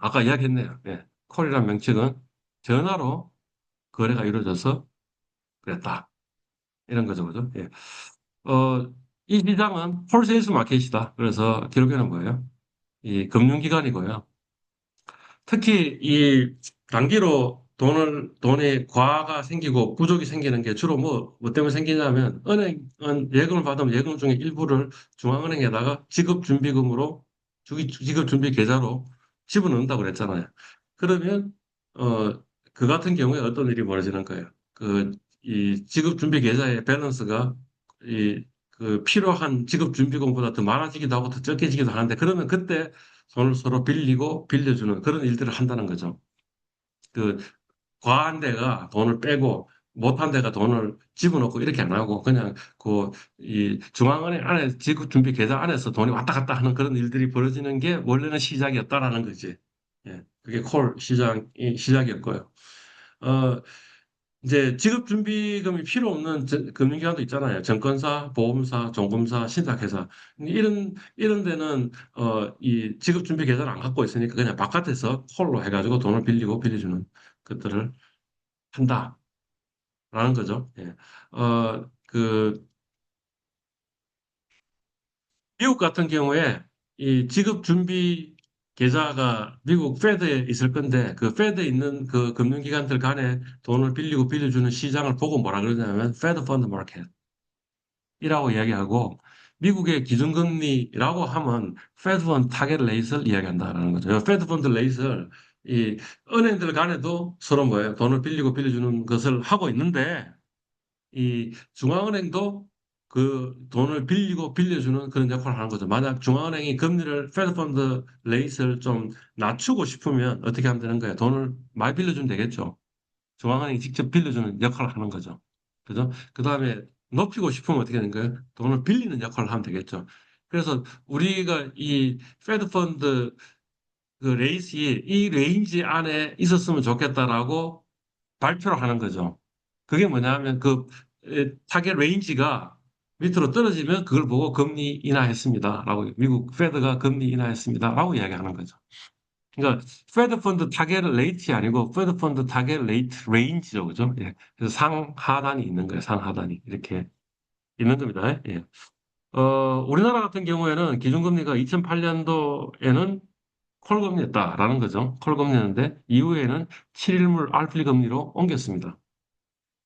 아까 이야기했네요. 예. 콜이라는 명칭은 전화로 거래가 이루어져서 그랬다. 이런 거죠, 그죠? 예. 이 시장은 홀세일스 마켓이다. 그래서 결국에는 뭐예요? 이 금융기관이고요. 특히 이 단기로 돈의 과가 생기고 부족이 생기는 게 주로 뭐 때문에 생기냐면 은행은 예금을 받으면 예금 중에 일부를 중앙은행에다가 지급준비금으로 지급준비 계좌로 집어넣는다고 그랬잖아요. 그러면 그 같은 경우에 어떤 일이 벌어지는 거예요. 이 지급 준비 계좌의 밸런스가 그 필요한 지급 준비금보다 더 많아지기도 하고 더 적게지기도 하는데 그러면 그때 돈을 서로 빌리고 빌려주는 그런 일들을 한다는 거죠. 그 과한 데가 돈을 빼고 못한 데가 돈을 집어넣고 이렇게 안 하고 그냥 그 이 중앙은행 안에 지급 준비 계좌 안에서 돈이 왔다 갔다 하는 그런 일들이 벌어지는 게 원래는 시작이었다라는 거지. 예, 그게 콜 시장이 시작이었고요. 어, 이제 지급준비금이 필요 없는 금융기관도 있잖아요. 증권사, 보험사, 종금사, 신탁회사. 이런 데는, 이 지급준비 계좌를 안 갖고 있으니까 그냥 바깥에서 콜로 해가지고 돈을 빌리고 빌려주는 것들을 한다라는 거죠. 예. 미국 같은 경우에 이 지급준비 계좌가 미국 페드에 있을 건데 그 페드에 있는 그 금융기관들 간에 돈을 빌리고 빌려주는 시장을 보고 뭐라 그러냐면 페드 펀드 마켓. 이라고 이야기하고 미국의 기준금리라고 하면 페드 펀드 타겟 레이트를 이야기한다라는 거죠. 페드 펀드 레이트를 이 은행들 간에도 서로 뭐예요? 돈을 빌리고 빌려주는 것을 하고 있는데 이 중앙은행도 그 돈을 빌리고 빌려주는 그런 역할을 하는 거죠. 만약 중앙은행이 금리를 페드 펀드 레이트를 좀 낮추고 싶으면 어떻게 하면 되는 거예요? 돈을 많이 빌려주면 되겠죠. 중앙은행이 직접 빌려주는 역할을 하는 거죠. 그죠? 그 다음에 높이고 싶으면 어떻게 되는 거예요? 돈을 빌리는 역할을 하면 되겠죠. 그래서 우리가 이 페드 펀드 그 레이스이 이 레인지 안에 있었으면 좋겠다라고 발표를 하는 거죠. 그게 뭐냐면 그 타겟 레인지가 밑으로 떨어지면 그걸 보고 금리 인하했습니다라고 미국 페드가 금리 인하했습니다라고 이야기하는 거죠. 그러니까 페드 펀드 타겟 레이트이 아니고 페드 펀드 타겟 레이트 레인지죠, 그죠? 예. 그래서 상하단이 있는 거예요. 상하단이 이렇게 있는 겁니다. 예. 우리나라 같은 경우에는 기준금리가 2008년도에는 콜금리였다라는 거죠. 콜금리였는데 이후에는 7일물 알플리 금리로 옮겼습니다.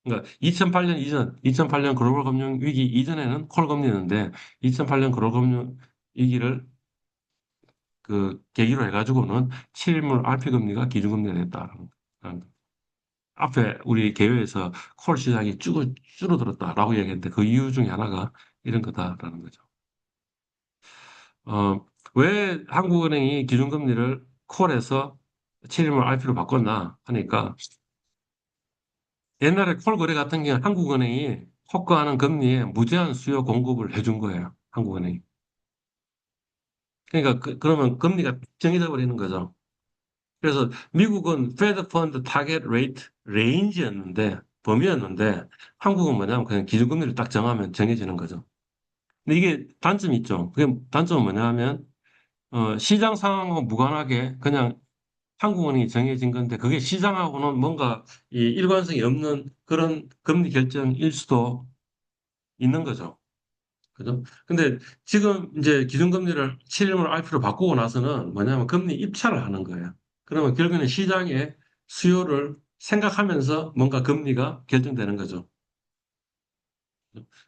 그러니까 2008년 이전, 2008년 글로벌 금융 위기 이전에는 콜금리였는데 2008년 글로벌 금융 위기를 그 계기로 해가지고는 7일물 RP 금리가 기준금리가 됐다라는 거. 앞에 우리 개요에서 콜 시장이 줄어들었다라고 얘기했는데 그 이유 중에 하나가 이런 거다라는 거죠. 어, 왜 한국은행이 기준금리를 콜에서 7일물 RP로 바꿨나 하니까 옛날에 콜 거래 같은 경우는 한국은행이 호가하는 금리에 무제한 수요 공급을 해준 거예요. 한국은행이. 그러니까 그러면 금리가 정해져 버리는 거죠. 그래서 미국은 페드 펀드 타겟 레이트 레인지였는데 범위였는데 한국은 뭐냐면 그냥 기준금리를 딱 정하면 정해지는 거죠. 근데 이게 단점이 있죠. 그게 단점은 뭐냐면 시장 상황과 무관하게 그냥 한국은행이 정해진 건데 그게 시장하고는 뭔가 이 일관성이 없는 그런 금리 결정일 수도 있는 거죠. 그죠? 근데 지금 이제 기준금리를 7일물 RP로 바꾸고 나서는 뭐냐면 금리 입찰을 하는 거예요. 그러면 결국에는 시장의 수요를 생각하면서 뭔가 금리가 결정되는 거죠.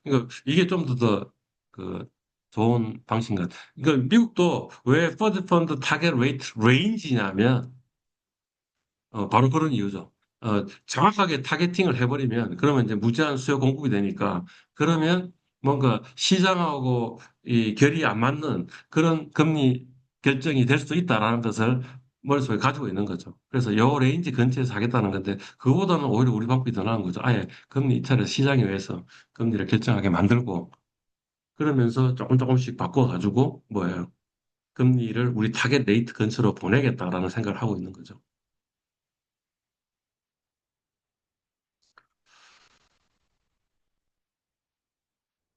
그러니까 이게 좀 더 그 좋은 방식인 것 같아요. 그러니까 미국도 왜 퍼드 펀드 타겟 레이트 레인지냐면 바로 그런 이유죠. 정확하게 타겟팅을 해버리면, 그러면 이제 무제한 수요 공급이 되니까, 그러면 뭔가 시장하고 이 결이 안 맞는 그런 금리 결정이 될 수도 있다라는 것을 머릿속에 가지고 있는 거죠. 그래서 요 레인지 근처에서 하겠다는 건데, 그거보다는 오히려 우리 방법이 더 나은 거죠. 아예 금리 이차를 시장에 의해서 금리를 결정하게 만들고, 그러면서 조금 조금씩 바꿔가지고, 뭐예요? 금리를 우리 타겟 레이트 근처로 보내겠다라는 생각을 하고 있는 거죠.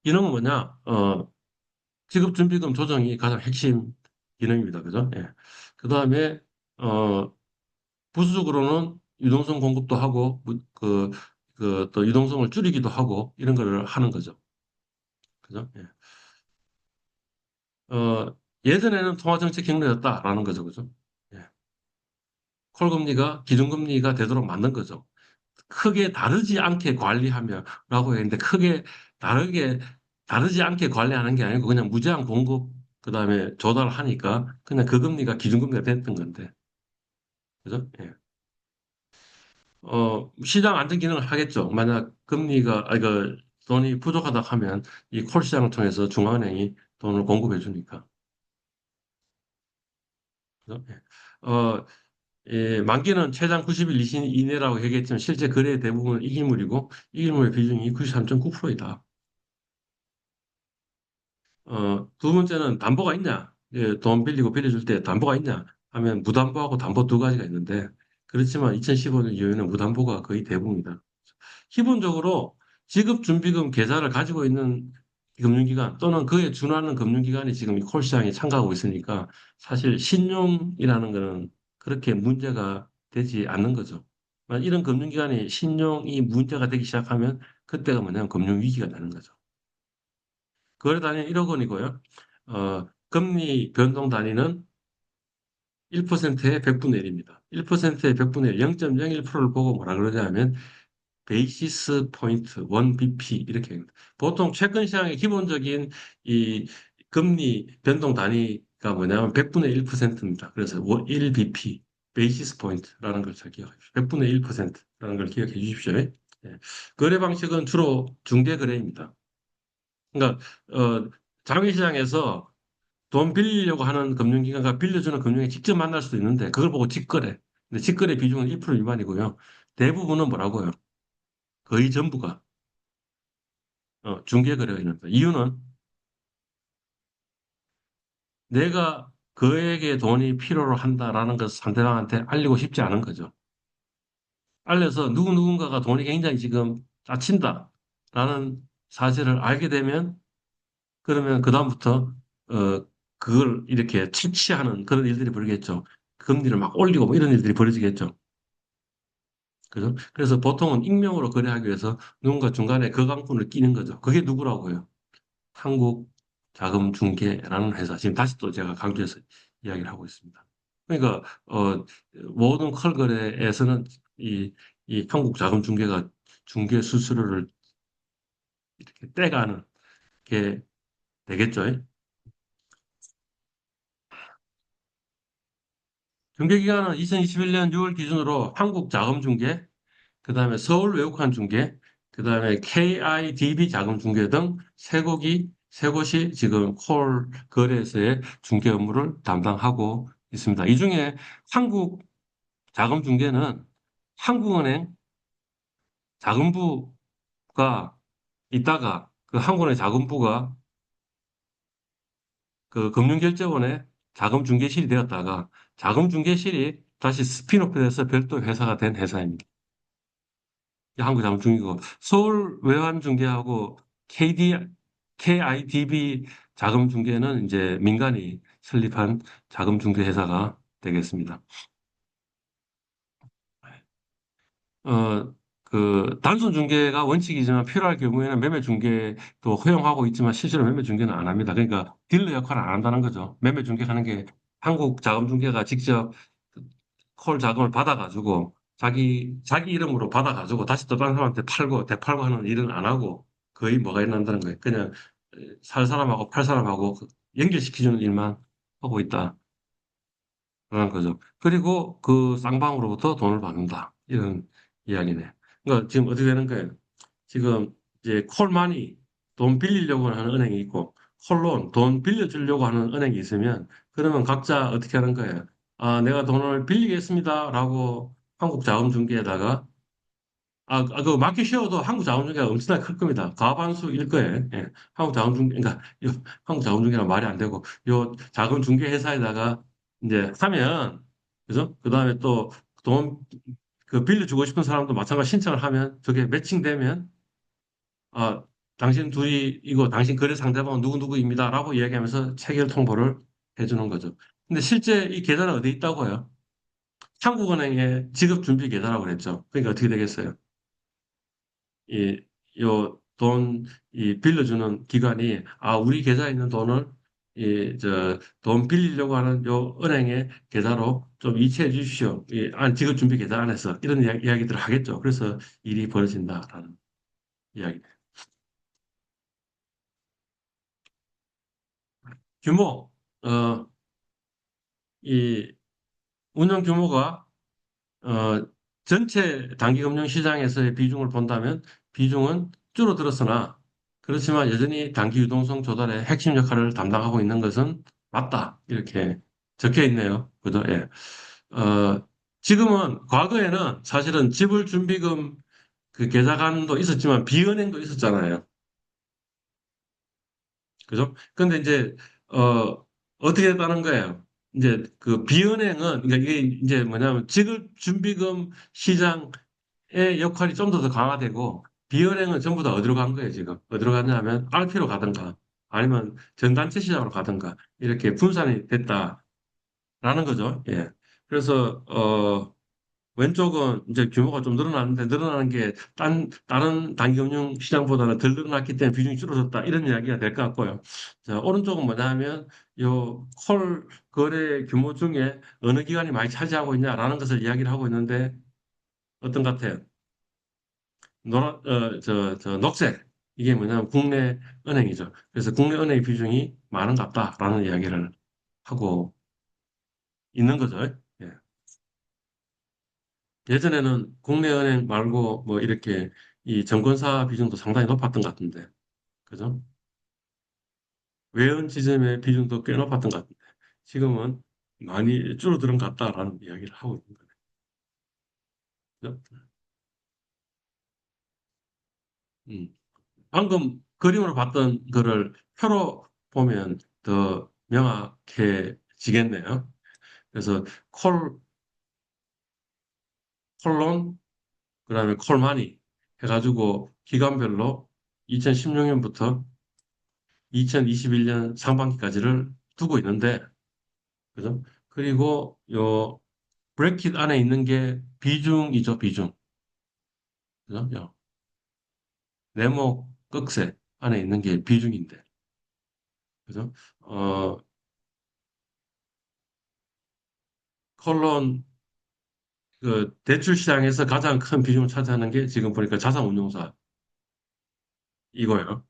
이런 건 뭐냐? 지급준비금 조정이 가장 핵심 기능입니다. 그죠? 예. 그 다음에, 어, 부수적으로는 유동성 공급도 하고, 또 유동성을 줄이기도 하고, 이런 걸 하는 거죠. 그죠? 예. 예전에는 통화정책 경로였다라는 거죠. 그죠? 예. 콜금리가 기준금리가 되도록 만든 거죠. 크게 다르지 않게 관리하며라고 했는데, 크게 다르지 않게 관리하는 게 아니고, 그냥 무제한 공급, 그 다음에 조달하니까, 그냥 그 금리가 기준금리가 됐던 건데. 그죠? 예. 시장 안정 기능을 하겠죠. 만약 금리가, 돈이 부족하다 하면 이 콜 시장을 통해서 중앙은행이 돈을 공급해 주니까. 그죠? 예. 만기는 최장 90일 이내라고 얘기했지만 실제 거래의 대부분은 이기물이고 이기물의 비중이 93.9%이다. 두 번째는 담보가 있냐? 돈 빌리고 빌려줄 때 담보가 있냐? 하면 무담보하고 담보 두 가지가 있는데 그렇지만 2015년 이후에는 무담보가 거의 대부분이다. 기본적으로 지급준비금 계좌를 가지고 있는 금융기관 또는 그에 준하는 금융기관이 지금 이 콜시장에 참가하고 있으니까 사실 신용이라는 거는 그렇게 문제가 되지 않는 거죠. 만약 이런 금융기관이 신용이 문제가 되기 시작하면 그때가 뭐냐면 금융위기가 되는 거죠. 거래 단위는 1억 원이고요. 금리 변동 단위는 1%의 100분의 1입니다. 1%의 100분의 1, 0.01%를 보고 뭐라 그러냐면 베이시스 포인트, 1BP 이렇게 합니다. 보통 채권 시장의 기본적인 이 금리 변동 단위가 뭐냐면 100분의 1%입니다. 그래서 1BP, 베이시스 포인트라는 걸 잘 기억해 주십시오. 100분의 1%라는 걸 기억해 주십시오. 예. 거래 방식은 주로 중개 거래입니다. 그러니까 장외시장에서 돈 빌리려고 하는 금융기관과 빌려주는 금융에 직접 만날 수도 있는데 그걸 보고 직거래. 근데 직거래 비중은 1% 미만이고요. 대부분은 뭐라고요? 거의 전부가 중개거래가 있는다. 이유는 내가 그에게 돈이 필요로 한다라는 것을 상대방한테 알리고 싶지 않은 거죠. 알려서 누군가가 돈이 굉장히 지금 짜친다라는 사실을 알게 되면 그러면 그다음부터 그걸 이렇게 착취하는 그런 일들이 벌어지겠죠. 금리를 막 올리고 뭐 이런 일들이 벌어지겠죠. 그죠? 그래서 보통은 익명으로 거래하기 위해서 누군가 중간에 거강꾼을 끼는 거죠. 그게 누구라고요? 한국자금중개라는 회사. 지금 다시 또 제가 강조해서 이야기를 하고 있습니다. 그러니까, 모든 컬 거래에서는 이 한국자금중개가 중개 수수료를 이렇게 떼가는 게 되겠죠. 중개기간은 2021년 6월 기준으로 한국자금중개, 그 다음에 서울외국환중개, 그 다음에 KIDB 자금중개 등 세 곳이 지금 콜 거래소의 중개 업무를 담당하고 있습니다. 이 중에 한국 자금중개는 한국은행 자금부가 있다가 그 한국은행 자금부가 그 금융결제원의 자금중개실이 되었다가 자금중개실이 다시 스핀오프돼서 별도 회사가 된 회사입니다. 한국자금중개고 서울 외환중개하고 KIDB 자금중개는 이제 민간이 설립한 자금중개 회사가 되겠습니다. 단순 중개가 원칙이지만 필요할 경우에는 매매 중개도 허용하고 있지만 실제로 매매 중개는 안 합니다. 그러니까 딜러 역할을 안 한다는 거죠. 매매 중개하는 게 한국 자금 중개가 직접 콜 자금을 받아가지고 자기 이름으로 받아가지고 다시 또 다른 사람한테 팔고 되팔고 하는 일은 안 하고 거의 뭐가 일어난다는 거예요. 그냥 살 사람하고 팔 사람하고 연결시켜주는 일만 하고 있다. 그런 거죠. 그리고 그 쌍방으로부터 돈을 받는다. 이런 이야기네. 그러니까 지금 어떻게 되는 거예요? 지금 이제 콜마니, 돈 빌리려고 하는 은행이 있고, 콜론, 돈 빌려주려고 하는 은행이 있으면, 그러면 각자 어떻게 하는 거예요? 아, 내가 돈을 빌리겠습니다라고 한국자금중개에다가, 그 맡기 쉬워도 한국자금중개가 엄청나게 클 겁니다. 과반수일 거예요. 예. 한국자금중개, 그러니까 한국자금중개란 말이 안 되고, 요 자금중개 회사에다가 이제 하면, 그죠? 그 다음에 또 돈, 그 빌려주고 싶은 사람도 마찬가지 신청을 하면, 저게 매칭되면, 아, 당신 둘이 이거 당신 거래 상대방은 누구누구입니다라고 이야기하면서 체결 통보를 해주는 거죠. 근데 실제 이 계좌는 어디 있다고요? 한국은행에 지급준비 계좌라고 그랬죠. 그러니까 어떻게 되겠어요? 이, 요 돈, 빌려주는 기관이, 우리 계좌에 있는 돈을, 돈 빌리려고 하는 요 은행의 계좌로 좀 이체해 주십시오. 지급준비 계좌 안에서 이런 이야기들을 하겠죠. 그래서 일이 벌어진다라는 이야기. 규모, 이 운영 규모가 전체 단기금융 시장에서의 비중을 본다면 비중은 줄어들었으나 그렇지만 여전히 단기 유동성 조달의 핵심 역할을 담당하고 있는 것은 맞다. 이렇게 적혀 있네요. 그죠? 예. 지금은 과거에는 사실은 지불준비금 그 계좌관도 있었지만 비은행도 있었잖아요. 그죠? 근데 이제 어떻게 했다는 거예요? 이제 그 비은행은 그러니까 이게 이제 뭐냐면 지급준비금 시장의 역할이 좀 더 강화되고 비은행은 전부 다 어디로 간 거예요, 지금? 어디로 갔냐면 RP로 가든가 아니면 전단체 시장으로 가든가 이렇게 분산이 됐다라는 거죠. 예. 그래서 왼쪽은 이제 규모가 좀 늘어났는데 늘어나는 게 다른 단기금융 시장보다는 덜 늘어났기 때문에 비중이 줄어들었다. 이런 이야기가 될 것 같고요. 자, 오른쪽은 뭐냐 하면 요 콜 거래 규모 중에 어느 기관이 많이 차지하고 있냐라는 것을 이야기를 하고 있는데 어떤 것 같아요? 녹색. 이게 뭐냐면 국내 은행이죠. 그래서 국내 은행의 비중이 많은 것 같다라는 이야기를 하고 있는 거죠. 예. 예전에는 국내 은행 말고 뭐 이렇게 이 증권사 비중도 상당히 높았던 것 같은데, 그죠? 외연 지점의 비중도 꽤 높았던 것 같은데, 지금은 많이 줄어드는 것 같다라는 이야기를 하고 있는 거죠. 음. 방금 그림으로 봤던 거를 표로 보면 더 명확해지겠네요. 그래서 콜, 콜론, 그다음에 콜마니 해가지고 기간별로 2016년부터 2021년 상반기까지를 두고 있는데, 그죠? 그리고 요 브래킷 안에 있는 게 비중이죠, 비중. 그죠? 요 네모 끝에 안에 있는 게 비중인데, 그죠? 어, 컬론 그 대출 시장에서 가장 큰 비중을 차지하는 게 지금 보니까 자산운용사 이거예요.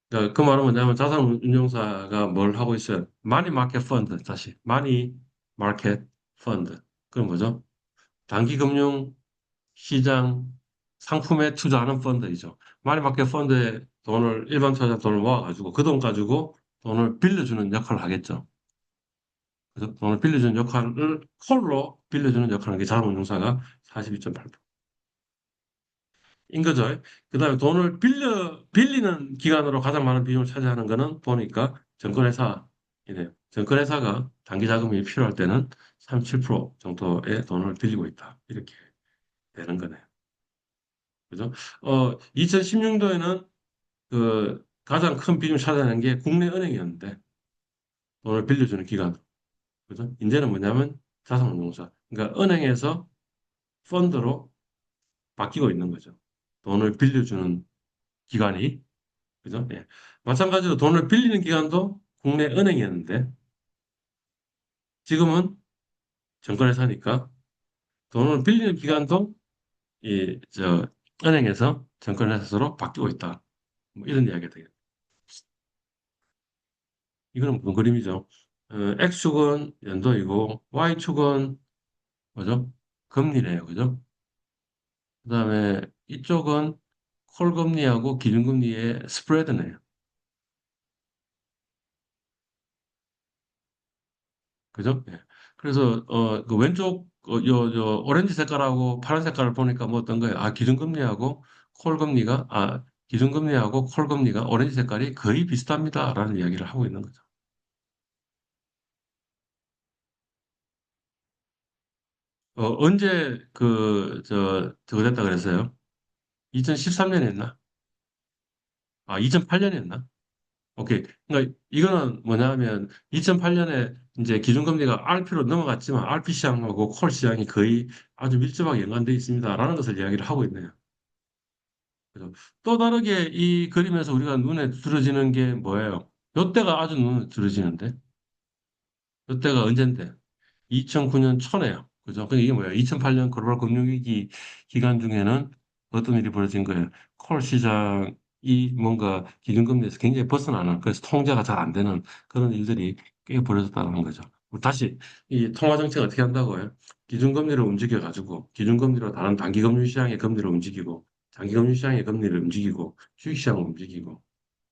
그러니까 그 말은 뭐냐면 자산운용사가 뭘 하고 있어요? 마니 마켓 펀드, 다시 마니 마켓 펀드. 그건 뭐죠? 단기금융 시장 상품에 투자하는 펀드이죠. 마니마켓 펀드에 돈을 일반 투자자 돈을 모아가지고 그 돈 가지고 돈을 빌려주는 역할을 하겠죠. 그래서 돈을 빌려주는 역할을 콜로 빌려주는 역할을 게 자산운용사가 42.8%인 거죠. 그다음에 돈을 빌리는 기관으로 가장 많은 비중을 차지하는 거는 보니까 증권회사이네요. 증권회사가 단기 자금이 필요할 때는 37% 정도의 돈을 빌리고 있다. 이렇게 되는 거네요. 그죠? 2016년도에는 그 가장 큰 비중을 차지하는 게 국내 은행이었는데 돈을 빌려주는 기관. 그죠? 이제는 뭐냐면 자산운용사. 그러니까 은행에서 펀드로 바뀌고 있는 거죠. 돈을 빌려주는 기관이. 그죠? 예. 마찬가지로 돈을 빌리는 기관도 국내 은행이었는데 지금은 증권회사니까 돈을 빌리는 기관도 은행에서 증권회사로 바뀌고 있다. 뭐 이런 이야기가 되겠다. 이거는 무슨 그림이죠? X축은 연도이고 Y축은 뭐죠? 금리네요. 그죠? 그다음에 이쪽은 콜금리하고 기준금리의 스프레드네요. 그죠? 예. 그래서 그 왼쪽 요 오렌지 색깔하고 파란 색깔을 보니까 뭐 어떤 거예요? 아, 기준금리하고 콜금리가 오렌지 색깔이 거의 비슷합니다라는 이야기를 하고 있는 거죠. 언제 저거 됐다 그랬어요? 2013년에 했나? 아, 2008년에 했나? 오케이. 그러니까 이거는 뭐냐면 2008년에 이제 기준금리가 RP로 넘어갔지만 RP 시장하고 콜 시장이 거의 아주 밀접하게 연관되어 있습니다라는 것을 이야기를 하고 있네요. 그래서 또 다르게 이 그림에서 우리가 눈에 들어지는 게 뭐예요? 요때가 아주 눈에 들어지는데 요때가 언젠데? 2009년 초네요. 그죠? 근데 이게 뭐예요? 2008년 글로벌 금융위기 기간 중에는 어떤 일이 벌어진 거예요? 콜 시장이 뭔가 기준금리에서 굉장히 벗어나는, 그래서 통제가 잘 안 되는 그런 일들이 꽤 벌어졌다는 거죠. 다시 이 통화 정책 어떻게 한다고요? 기준금리를 움직여가지고 기준금리로 다른 단기금융 시장의 금리를 움직이고 장기금융 시장의 금리를 움직이고 주식시장을 움직이고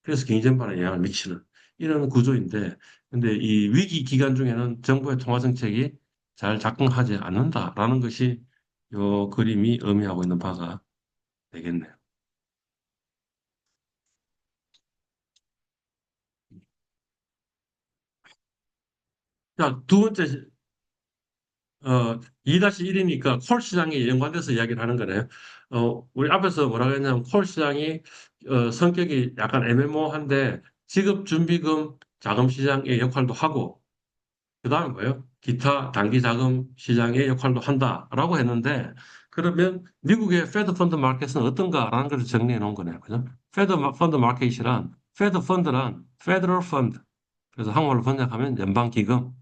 그래서 경기 전반에 영향을 미치는 이런 구조인데 근데 이 위기 기간 중에는 정부의 통화 정책이 잘 작동하지 않는다라는 것이 요 그림이 의미하고 있는 바가 되겠네요. 자, 두 번째 2-1이니까 콜 시장에 연관돼서 이야기를 하는 거네요. 우리 앞에서 뭐라고 했냐면 콜 시장이 성격이 약간 애매모호한데 지급 준비금 자금 시장의 역할도 하고 그다음에 뭐예요? 기타 단기 자금 시장의 역할도 한다라고 했는데 그러면 미국의 페드 펀드 마켓은 어떤가라는 것을 정리해 놓은 거네요. 그죠? 펀드 마켓이란 페드 펀드란 페더럴 펀드 그래서 한국말로 번역하면 연방기금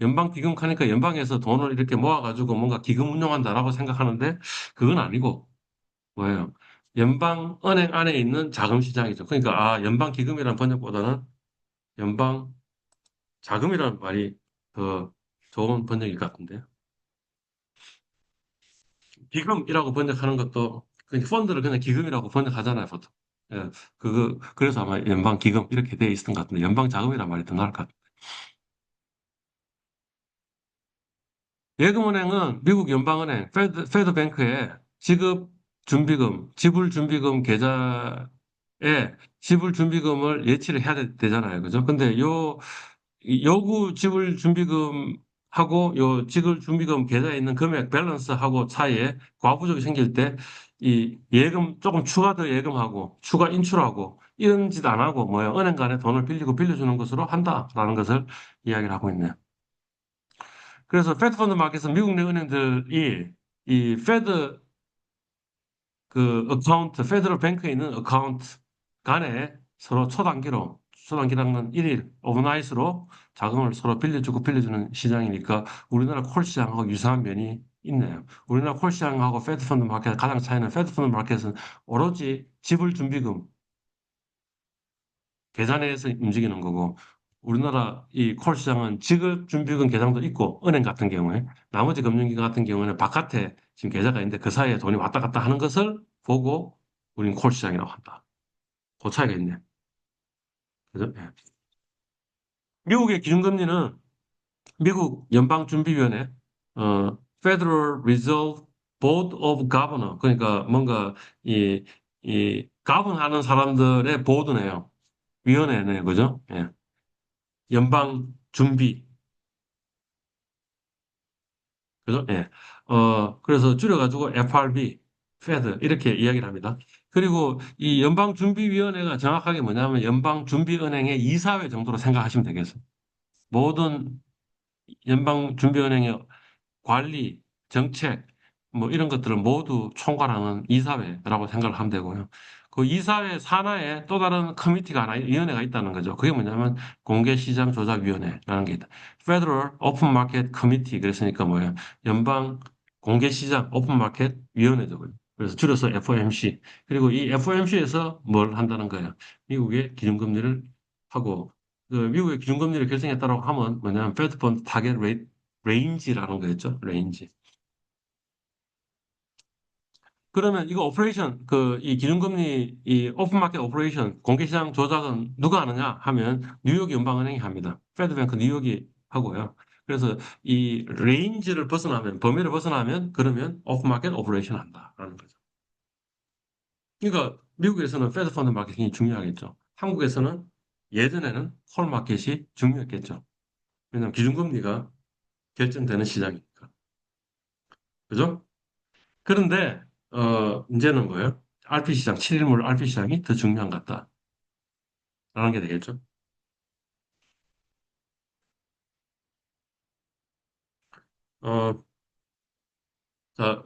연방기금 하니까 연방에서 돈을 이렇게 모아가지고 뭔가 기금 운용한다라고 생각하는데 그건 아니고 뭐예요? 연방은행 안에 있는 자금시장이죠. 그러니까 연방기금이라는 번역보다는 연방 자금이라는 말이 더 좋은 번역일 것 같은데요. 기금이라고 번역하는 것도 그냥 펀드를 그냥 기금이라고 번역하잖아요, 보통. 예, 그래서 아마 연방기금 이렇게 돼 있었던 것 같은데 연방자금이란 말이 더 나을 것 같아요. 예금은행은 미국 연방은행 페드뱅크에 지불준비금 계좌에 지불준비금을 예치를 해야 되잖아요. 그죠? 근데 이 요구 지불준비금하고 요 지불준비금 계좌에 있는 금액 밸런스하고 차이에 과부족이 생길 때 이 예금 조금 추가 더 예금하고 추가 인출하고 이런 짓 안 하고 뭐예요? 은행 간에 돈을 빌리고 빌려주는 것으로 한다라는 것을 이야기를 하고 있네요. 그래서 페드 펀드 마켓은 미국 내 은행들이 이 페드 페더럴 뱅크에 있는 어카운트 간에 서로 초단기로는 1일 오버나잇으로 자금을 서로 빌려주고 빌려주는 시장이니까 우리나라 콜 시장하고 유사한 면이 있네요. 우리나라 콜 시장하고 페드 펀드 마켓 가장 차이는 페드 펀드 마켓은 오로지 지불 준비금 계산해서 움직이는 거고 우리나라 이 콜 시장은 지급 준비금 계산도 있고 은행 같은 경우에 나머지 금융기관 같은 경우에는 바깥에 지금 계좌가 있는데 그 사이에 돈이 왔다 갔다 하는 것을 보고 우리는 콜 시장이라고 한다. 그 차이가 있네. 그죠? 예. 미국의 기준금리는 미국 연방준비위원회, Federal Reserve Board of Governor, 그러니까 뭔가 이 가분하는 사람들의 보드네요. 위원회네요. 그죠? 예. 연방준비. 그죠? 예. 그래서 줄여가지고 FRB, Fed 이렇게 이야기를 합니다. 그리고 이 연방준비위원회가 정확하게 뭐냐면 연방준비은행의 이사회 정도로 생각하시면 되겠어요. 모든 연방준비은행의 관리, 정책, 뭐 이런 것들을 모두 총괄하는 이사회라고 생각을 하면 되고요. 그 이사회 산하에 또 다른 커미티가 하나, 위원회가 있다는 거죠. 그게 뭐냐면 공개시장조작위원회라는 게 있다. Federal Open Market Committee 그랬으니까 뭐예요? 연방 공개시장 오픈 마켓 위원회죠. 그래서 줄여서 FOMC. 그리고 이 FOMC에서 뭘 한다는 거예요? 미국의 기준금리를 하고 그 미국의 기준금리를 결정했다고 하면 뭐냐면 페드 펀드 타겟 레인지라는 거였죠. 레인지. 그러면 이거 오퍼레이션, 이 기준금리, 이 오픈마켓 오퍼레이션, 공개시장 조작은 누가 하느냐 하면 뉴욕 연방은행이 합니다. 페드뱅크 뉴욕이 하고요. 그래서 이 레인지를 벗어나면, 범위를 벗어나면 그러면 오픈마켓 오퍼레이션 한다라는 거죠. 그러니까 미국에서는 페드 펀드 마켓이 중요하겠죠. 한국에서는 예전에는 콜 마켓이 중요했겠죠. 왜냐하면 기준금리가 결정되는 시장이니까. 그죠? 그런데 이제는 뭐예요? RP 시장, 7일물 RP 시장이 더 중요한 것 같다라는 게 되겠죠. 어, 자,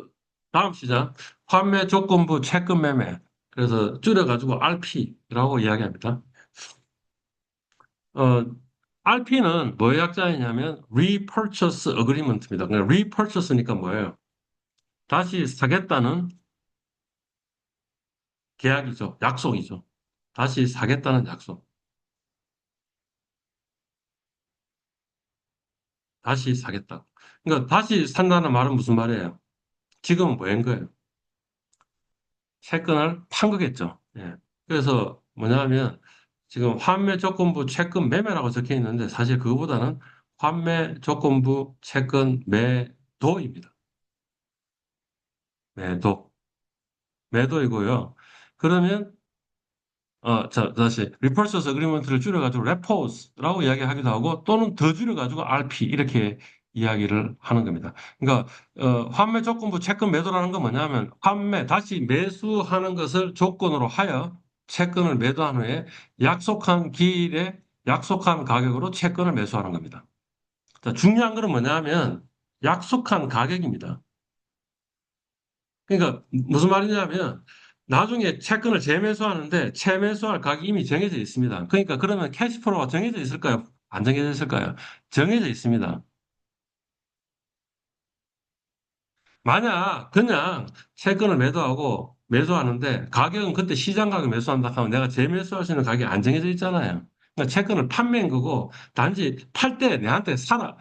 다음 시장, 판매 조건부 채권 매매. 그래서 줄여가지고 RP라고 이야기합니다. 어, RP는 뭐의 약자이냐면 Repurchase Agreement입니다. 그러니까 Repurchase니까 뭐예요? 다시 사겠다는 계약이죠. 약속이죠. 다시 사겠다는 약속. 다시 사겠다. 그러니까 다시 산다는 말은 무슨 말이에요? 지금은 뭐인 거예요? 채권을 판 거겠죠. 예. 그래서 뭐냐면 지금 환매 조건부 채권 매매라고 적혀 있는데 사실 그거보다는 환매 조건부 채권 매도입니다. 매도. 매도이고요. 그러면 자, 다시 Repurchase Agreement를 줄여가지고 레포스라고 이야기하기도 하고 또는 더 줄여가지고 RP 이렇게 이야기를 하는 겁니다. 그러니까 환매 조건부 채권 매도라는 건 뭐냐면 환매 다시 매수하는 것을 조건으로 하여 채권을 매도한 후에 약속한 기일에 약속한 가격으로 채권을 매수하는 겁니다. 자, 중요한 것은 뭐냐면 약속한 가격입니다. 그러니까 무슨 말이냐면 나중에 채권을 재매수하는데 재매수할 가격이 이미 정해져 있습니다. 그러니까 그러면 캐시프로가 정해져 있을까요? 안 정해져 있을까요? 정해져 있습니다. 만약 그냥 채권을 매도하고 매수하는데 가격은 그때 시장 가격 매수한다 하면 내가 재매수할 수 있는 가격이 안 정해져 있잖아요. 그러니까 채권을 판매한 거고 단지 팔 때 내한테 사라.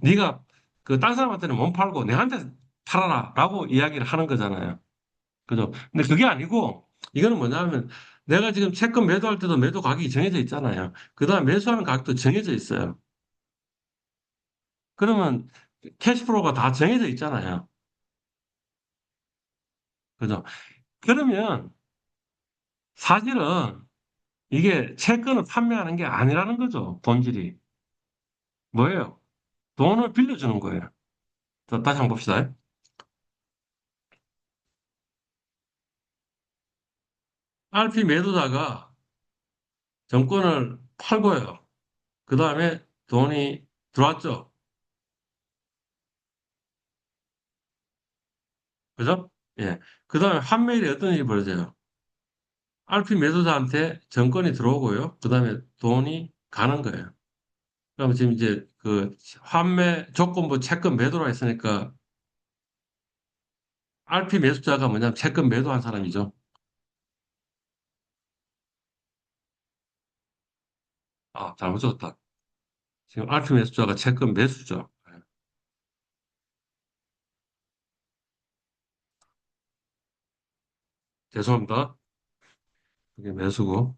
네가 그 딴 사람한테는 못 팔고 내한테 팔아라라고 이야기를 하는 거잖아요. 그죠? 근데 그게 아니고, 이거는 뭐냐면, 내가 지금 채권 매도할 때도 매도 가격이 정해져 있잖아요. 그 다음 매수하는 가격도 정해져 있어요. 그러면 캐시프로가 다 정해져 있잖아요. 그죠? 그러면 사실은 이게 채권을 판매하는 게 아니라는 거죠. 본질이. 뭐예요? 돈을 빌려주는 거예요. 자, 다시 한번 봅시다. RP 매도자가 정권을 팔고요. 그 다음에 돈이 들어왔죠. 그죠? 예. 그 다음에 환매일에 어떤 일이 벌어져요? RP 매도자한테 정권이 들어오고요. 그 다음에 돈이 가는 거예요. 그럼 지금 이제 그 환매 조건부 채권 매도라 했으니까 RP 매수자가 뭐냐면 채권 매도한 사람이죠. 아, 잘못 적었다. 지금 RP 매수자가 채권 매수죠. 네, 죄송합니다. 이게 매수고.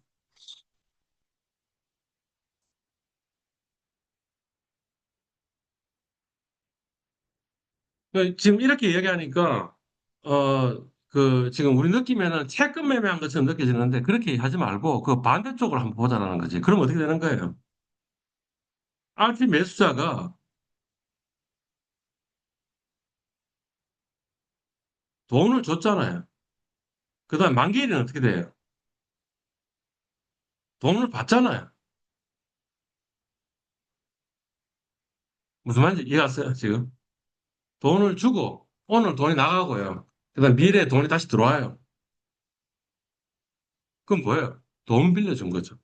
그러니까 지금 이렇게 얘기하니까 지금 우리 느낌에는 채권 매매한 것처럼 느껴지는데 그렇게 하지 말고 그 반대쪽을 한번 보자라는 거지. 그럼 어떻게 되는 거예요? RP 매수자가 돈을 줬잖아요. 그다음 만기일은 어떻게 돼요? 돈을 받잖아요. 무슨 말인지 이해갔어요, 지금? 돈을 주고, 오늘 돈이 나가고요. 그다음 미래에 돈이 다시 들어와요. 그럼 뭐예요? 돈 빌려준 거죠.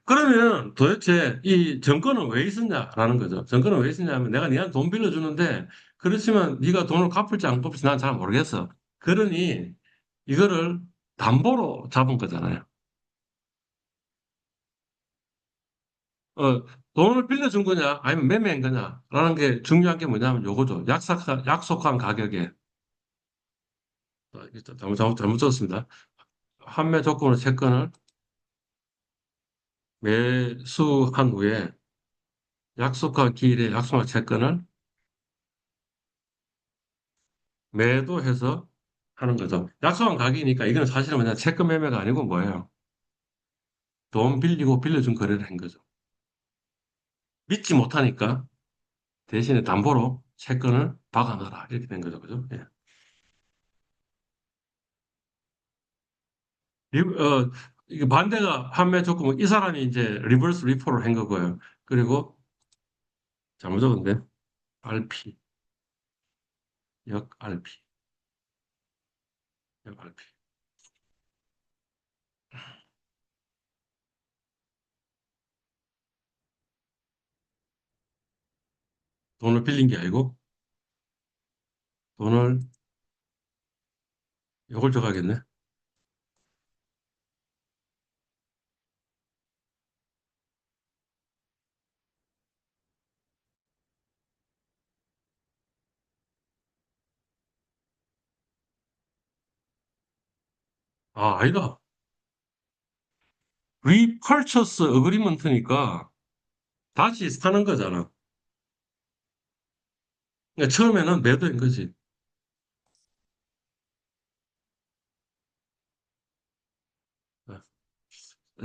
그러면 도대체 이 정권은 왜 있었냐라는 거죠. 정권은 왜 있었냐면 내가 니한테 돈 빌려주는데, 그렇지만 네가 돈을 갚을지 안 갚을지 난 잘 모르겠어. 그러니 이거를 담보로 잡은 거잖아요. 어, 돈을 빌려준 거냐, 아니면 매매한 거냐라는 게 중요한 게 뭐냐면 요거죠. 약속한 가격에. 이거 잘못 적었습니다. 환매 조건으로 채권을 매수한 후에 약속한 기일에 약속한 채권을 매도해서 하는 거죠. 약속한 가격이니까 이건 사실은 그냥 채권 매매가 아니고 뭐예요? 돈 빌리고 빌려준 거래를 한 거죠. 믿지 못하니까 대신에 담보로 채권을 박아놔라. 이렇게 된 거죠. 그죠? 예. 이게 반대가 판매 조건은 이 사람이 이제 리버스 리포를 한 거고요. 그리고 잘못 적었는데 RP, 역 RP, 역 RP. 돈을 빌린 게 아니고 돈을 이걸 줘가겠네. 아니다. 리퍼처스 어그리먼트니까 다시 사는 거잖아. 그러니까 처음에는 매도인 거지.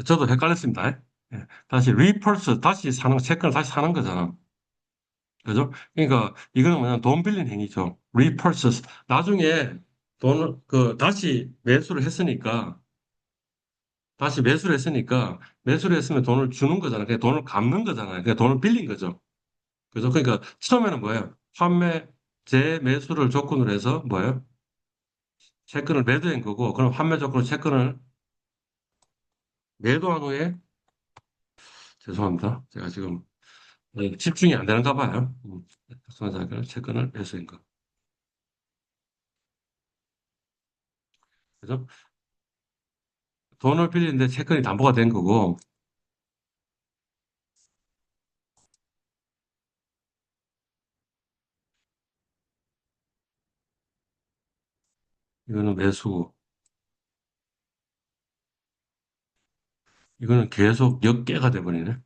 저도 헷갈렸습니다. 예. 다시 리퍼처스, 다시 사는, 채권을 다시 사는 거잖아. 그죠? 그러니까 이거는 그냥 돈 빌린 행위죠. repurchase. 나중에 돈을 다시 매수를 했으니까 매수를 했으면 돈을 주는 거잖아요. 그냥 돈을 갚는 거잖아요. 그냥 돈을 빌린 거죠. 그죠? 그러니까 처음에는 뭐예요? 재매수를 조건으로 해서 뭐예요? 채권을 매도한 거고, 그럼 환매 조건으로 채권을 매도한 후에 죄송합니다. 제가 지금 집중이 안 되는가 봐요. 손자가 채권을 매수한 거. 그죠? 돈을 빌리는데 채권이 담보가 된 거고, 이거는 매수, 이거는 계속 역계가 돼버리네.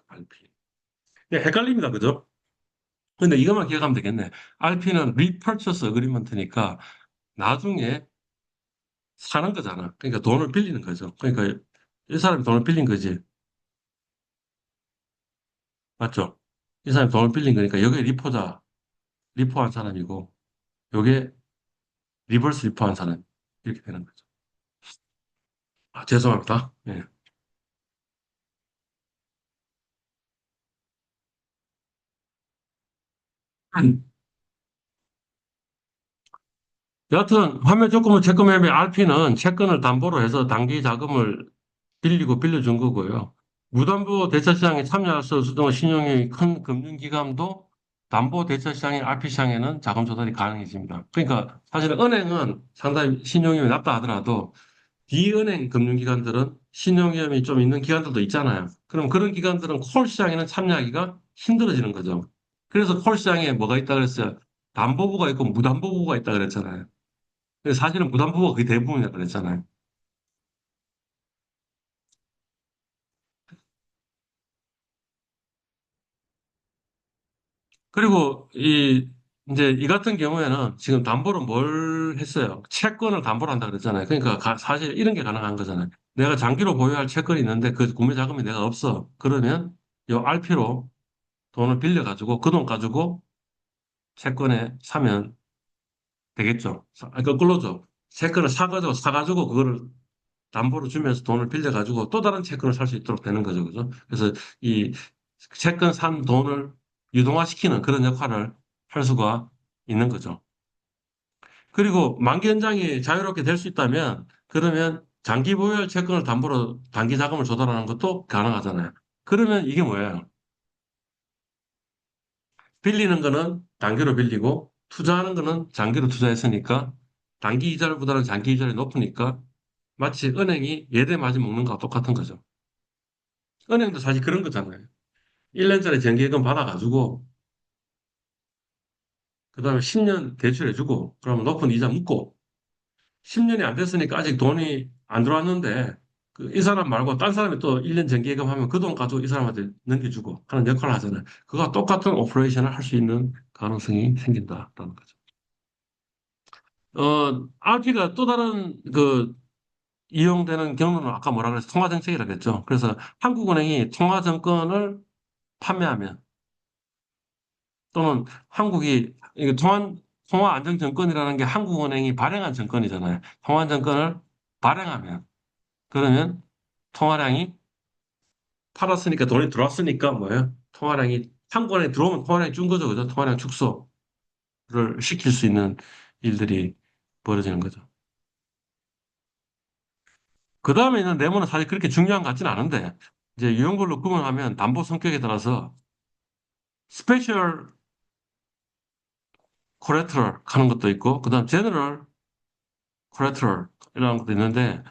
RP. 네, 헷갈립니다. 그죠? 근데 이것만 기억하면 되겠네. RP는 Repurchase Agreement니까 나중에 사는 거잖아. 그러니까 돈을 빌리는 거죠. 그러니까 이 사람이 돈을 빌린 거지. 맞죠? 이 사람이 돈을 빌린 거니까 여기에 리포한 사람이고, 요게 리버스 리포한 사람. 이렇게 되는 거죠. 아, 죄송합니다. 예. 여하튼 환매 조건부 채권 매매 RP는 채권을 담보로 해서 단기 자금을 빌려준 거고요. 무담보 대차 시장에 참여할 수 수동 신용이 큰 금융기관도 담보 대차 시장인 RP 시장에는 자금 조달이 가능해집니다. 그러니까 사실 은행은 상당히 신용위험이 낮다 하더라도 비은행 금융기관들은 신용위험이 좀 있는 기관들도 있잖아요. 그럼 그런 기관들은 콜 시장에는 참여하기가 힘들어지는 거죠. 그래서 콜 시장에 뭐가 있다 그랬어요? 담보부가 있고 무담보부가 있다 그랬잖아요. 근데 사실은 무담보부가 거의 대부분이라 그랬잖아요. 그리고 이제 이 같은 경우에는 지금 담보로 뭘 했어요? 채권을 담보로 한다 그랬잖아요. 그러니까 사실 이런 게 가능한 거잖아요. 내가 장기로 보유할 채권이 있는데 그 구매 자금이 내가 없어. 그러면 요 RP로 돈을 빌려가지고 그 돈 가지고 채권에 사면 되겠죠. 거꾸로죠. 채권을 사가지고 그거를 담보로 주면서 돈을 빌려가지고 또 다른 채권을 살 수 있도록 되는 거죠. 그죠? 그래서 이 채권 산 돈을 유동화시키는 그런 역할을 할 수가 있는 거죠. 그리고 만기 연장이 자유롭게 될 수 있다면 그러면 장기 보유할 채권을 담보로 단기 자금을 조달하는 것도 가능하잖아요. 그러면 이게 뭐예요? 빌리는 거는 단기로 빌리고 투자하는 거는 장기로 투자했으니까 단기 이자보다는 장기 이자율이 높으니까 마치 은행이 예대 마진 먹는 거와 똑같은 거죠. 은행도 사실 그런 거잖아요. 1년짜리 정기예금 받아가지고, 그 다음에 10년 대출해주고, 그러면 높은 이자 묻고, 10년이 안 됐으니까 아직 돈이 안 들어왔는데, 이 사람 말고 딴 사람이 또 1년 정기예금 하면 그 돈 가지고 이 사람한테 넘겨주고 하는 역할을 하잖아요. 그거와 똑같은 오퍼레이션을 할 수 있는 가능성이 생긴다라는 거죠. RP가 또 다른 이용되는 경로는 아까 뭐라 그랬어요? 통화정책이라고 했죠. 그래서 한국은행이 통화증권을 판매하면 또는 한국이 이게 통화안정증권이라는 게 한국은행이 발행한 증권이잖아요. 통화증권을 발행하면 그러면 통화량이 팔았으니까 돈이 들어왔으니까 뭐예요? 통화량이 한국은행에 들어오면 통화량이 준 거죠, 그죠? 통화량 축소를 시킬 수 있는 일들이 벌어지는 거죠. 그 다음에 있는 내모는 사실 그렇게 중요한 것 같지는 않은데 이제 유형별로 구분하면 담보 성격에 따라서 스페셜 코레트럴 하는 것도 있고 그다음 제너럴 코레트럴이라는 것도 있는데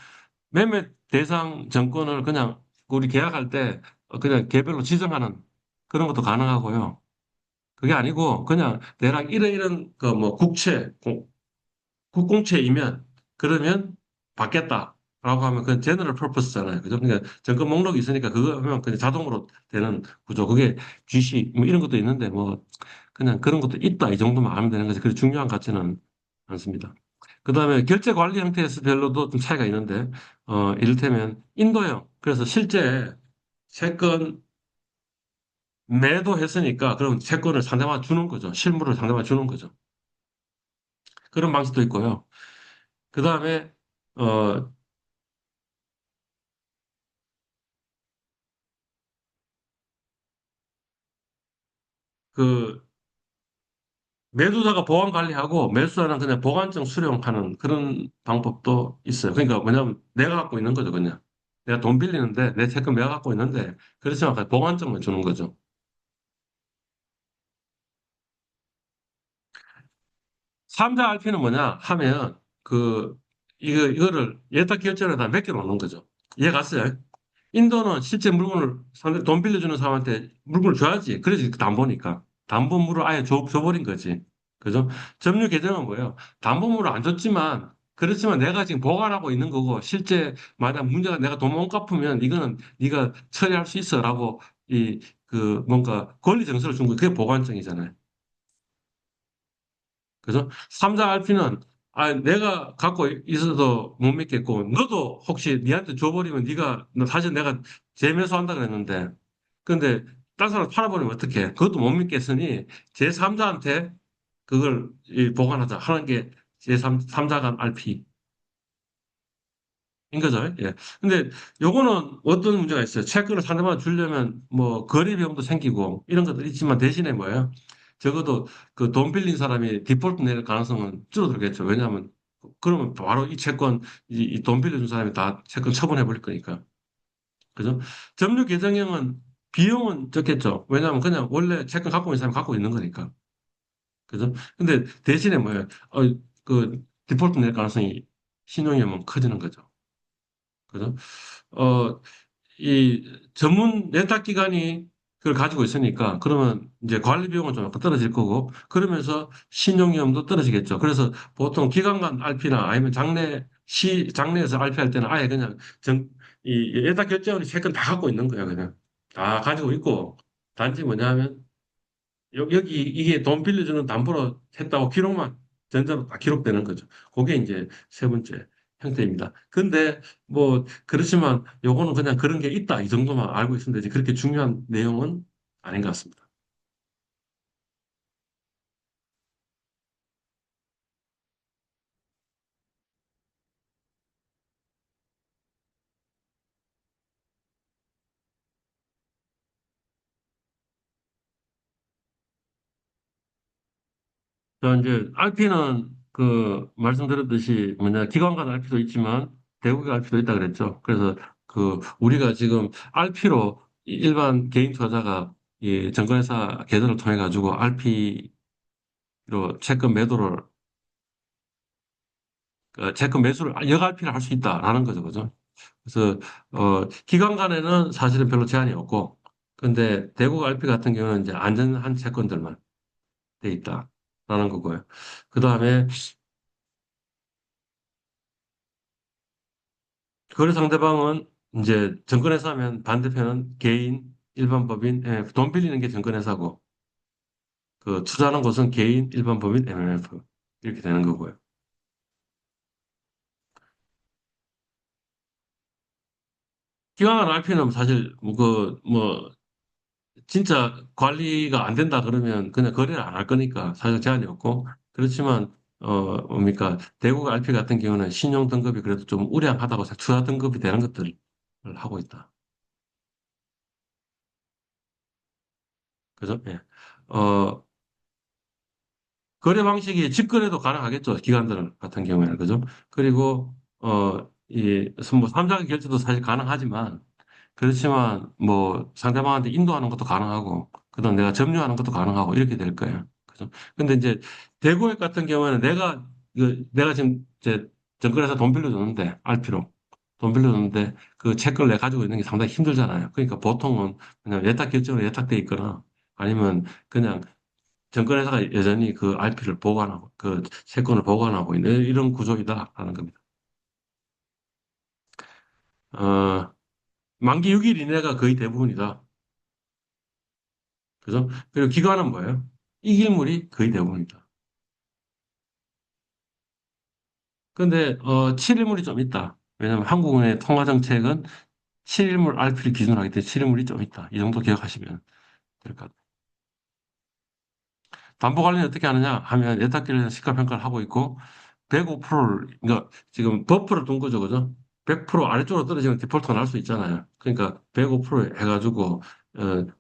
매매 대상 정권을 그냥 우리 계약할 때 그냥 개별로 지정하는 그런 것도 가능하고요. 그게 아니고 그냥 내랑 이런 그 뭐 국채이면 그러면 받겠다라고 하면 그건 제너럴 퍼포스잖아요. 그죠? 그러니까 점검 목록이 있으니까 그거 하면 그냥 자동으로 되는 구조. 그게 GC 뭐 이런 것도 있는데 뭐 그냥 그런 것도 있다 이 정도만 알면 되는 거지. 그렇게 중요한 가치는 않습니다. 그다음에 결제 관리 형태에서 별로도 좀 차이가 있는데 이를테면 인도형. 그래서 실제 채권 매도했으니까 그럼 채권을 상대방한테 주는 거죠. 실물을 상대방한테 주는 거죠. 그런 방식도 있고요. 그다음에 어, 그 매도자가 보관 관리하고 매수자는 그냥 보관증 수령하는 그런 방법도 있어요. 그러니까 뭐냐면 내가 갖고 있는 거죠, 그냥. 내가 돈 빌리는데 내 채권 내가 갖고 있는데 그렇지만 그냥 보관증만 주는 거죠. 삼자 RP는 뭐냐 하면 이거를 예탁 결제를 다 맡겨 놓는 거죠. 이해 갔어요? 인도는 실제 물건을 상대 돈 빌려주는 사람한테 물건을 줘야지. 그래야지 담보니까. 담보물을 아예 줘버린 거지. 그죠? 점유 계정은 뭐예요? 담보물을 안 줬지만, 그렇지만 내가 지금 보관하고 있는 거고, 실제 만약 문제가 내가 돈 못 갚으면 이거는 네가 처리할 수 있어라고 뭔가 권리 증서를 준 거, 그게 보관증이잖아요. 그죠? 삼자 RP는 내가 갖고 있어도 못 믿겠고 너도 혹시 니한테 줘버리면 사실 내가 재매수한다 그랬는데 근데 딴 사람 팔아버리면 어떡해? 그것도 못 믿겠으니 제3자한테 그걸 보관하자 하는 게 제3자 간 RP. 인 거죠. 예. 근데 요거는 어떤 문제가 있어요. 채권을 상대방한테 주려면 뭐 거래 비용도 생기고 이런 것도 있지만 대신에 뭐예요? 적어도 그 돈 빌린 사람이 디폴트 낼 가능성은 줄어들겠죠. 왜냐하면 그러면 바로 이 채권, 이돈 빌려준 사람이 다 채권 처분해 버릴 거니까. 그죠? 점유 계정형은 비용은 적겠죠. 왜냐하면 그냥 원래 채권 갖고 있는 사람이 갖고 있는 거니까. 그죠? 근데 대신에 뭐예요? 디폴트 낼 가능성이 신용이면 커지는 거죠. 그죠? 어, 이 전문 예탁 기관이 그걸 가지고 있으니까 그러면 이제 관리 비용은 좀 약간 떨어질 거고 그러면서 신용위험도 떨어지겠죠. 그래서 보통 기관 간 RP나 아니면 장내에서 RP 할 때는 아예 그냥 이 예탁 결제원이 채권 다 갖고 있는 거야 그냥 다 가지고 있고 단지 뭐냐면 여기 이게 돈 빌려주는 담보로 했다고 기록만 전자로 다 기록되는 거죠. 그게 이제 세 번째 형태입니다. 근데 뭐 그렇지만 요거는 그냥 그런 게 있다 이 정도만 알고 있으면 되지 그렇게 중요한 내용은 아닌 것 같습니다. 자, 이제 RP는 말씀드렸듯이 뭐냐 기관 간 RP도 있지만 대국의 RP도 있다 그랬죠. 그래서 우리가 지금 RP로 일반 개인 투자자가 이 증권회사 계좌를 통해 가지고 RP로 채권 매도를 채권 매수를 여갈피를 할 수 있다라는 거죠, 그죠? 그래서 기관 간에는 사실은 별로 제한이 없고, 근데 대국 RP 같은 경우는 이제 안전한 채권들만 돼 있다라는 거고요. 그 다음에 거래 상대방은 이제 증권회사 하면 반대편은 개인, 일반 법인, 돈 빌리는 게 증권회사고, 그 투자하는 곳은 개인, 일반 법인, MMF 이렇게 되는 거고요. 기관 간 RP는 사실 진짜 관리가 안 된다 그러면 그냥 거래를 안 할 거니까 사실 제한이 없고 그렇지만 뭡니까 대국 RP 같은 경우는 신용 등급이 그래도 좀 우량하다고 해서 투자 등급이 되는 것들을 하고 있다. 그죠? 예. 어, 거래 방식이 직거래도 가능하겠죠. 기관들 같은 경우에는 그죠? 그리고 뭐 삼자 결제도 사실 가능하지만 그렇지만 뭐 상대방한테 인도하는 것도 가능하고 그다음 내가 점유하는 것도 가능하고 이렇게 될 거예요. 그죠? 근데 이제 대고액 같은 경우에는 내가 지금 이제 정권에서 돈 빌려줬는데 RP로 돈 빌려줬는데 그 채권을 내가 가지고 있는 게 상당히 힘들잖아요. 그러니까 보통은 그냥 예탁 결제로 예탁돼 있거나 아니면 그냥 정권회사가 여전히 그 RP를 보관하고 그 채권을 보관하고 있는 이런 구조이다라는 겁니다. 어, 만기 6일 이내가 거의 대부분이다. 그죠? 그리고 기간은 뭐예요? 이길물이 거의 대부분이다. 근데 7일물이 좀 있다. 왜냐하면 한국은행의 통화 정책은 7일물 RP를 기준으로 하기 때문에 7일물이 좀 있다. 이 정도 기억하시면 될 것 같아요. 담보 관리는 어떻게 하느냐 하면 예탁기를 시가평가를 하고 있고 105%를 그러니까 지금 버프를 둔 거죠, 그죠? 100% 아래쪽으로 떨어지면 디폴트가 날 수 있잖아요. 그러니까 105% 해가지고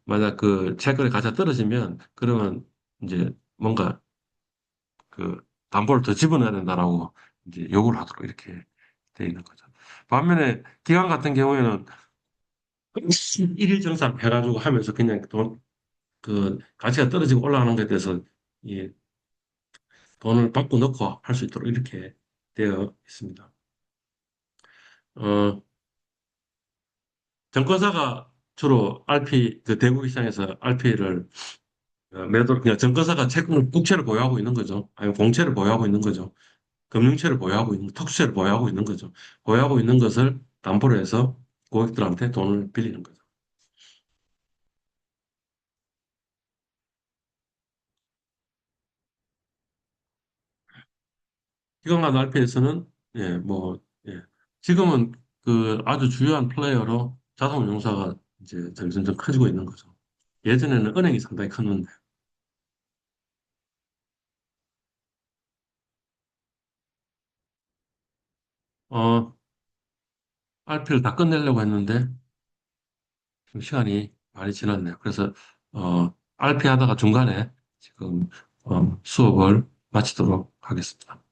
만약 그 채권의 가치가 떨어지면 그러면 이제 뭔가 그 담보를 더 집어넣어야 된다라고 이제 요구를 하도록 이렇게 돼 있는 거죠. 반면에 기관 같은 경우에는 일일 정산 해가지고 하면서 그냥 돈 그 가치가 떨어지고 올라가는 것에 대해서 이 돈을 받고 넣고 할 수 있도록 이렇게 되어 있습니다. 어, 증권사가 주로 RP, 그 대국 시장에서 RP를 매도, 그냥 증권사가 채권을, 국채를 보유하고 있는 거죠. 아니면 공채를 보유하고 있는 거죠. 금융채를 보유하고 있는, 특수채를 보유하고 있는 거죠. 보유하고 있는 것을 담보로 해서 고객들한테 돈을 빌리는 거죠. 기관과 RP에서는, 예, 뭐, 예. 지금은 그 아주 주요한 플레이어로 자산운용사가 이제 점점 커지고 있는 거죠. 예전에는 은행이 상당히 컸는데, RP를 다 끝내려고 했는데, 좀 시간이 많이 지났네요. 그래서, RP 하다가 중간에 지금, 수업을 마치도록 하겠습니다.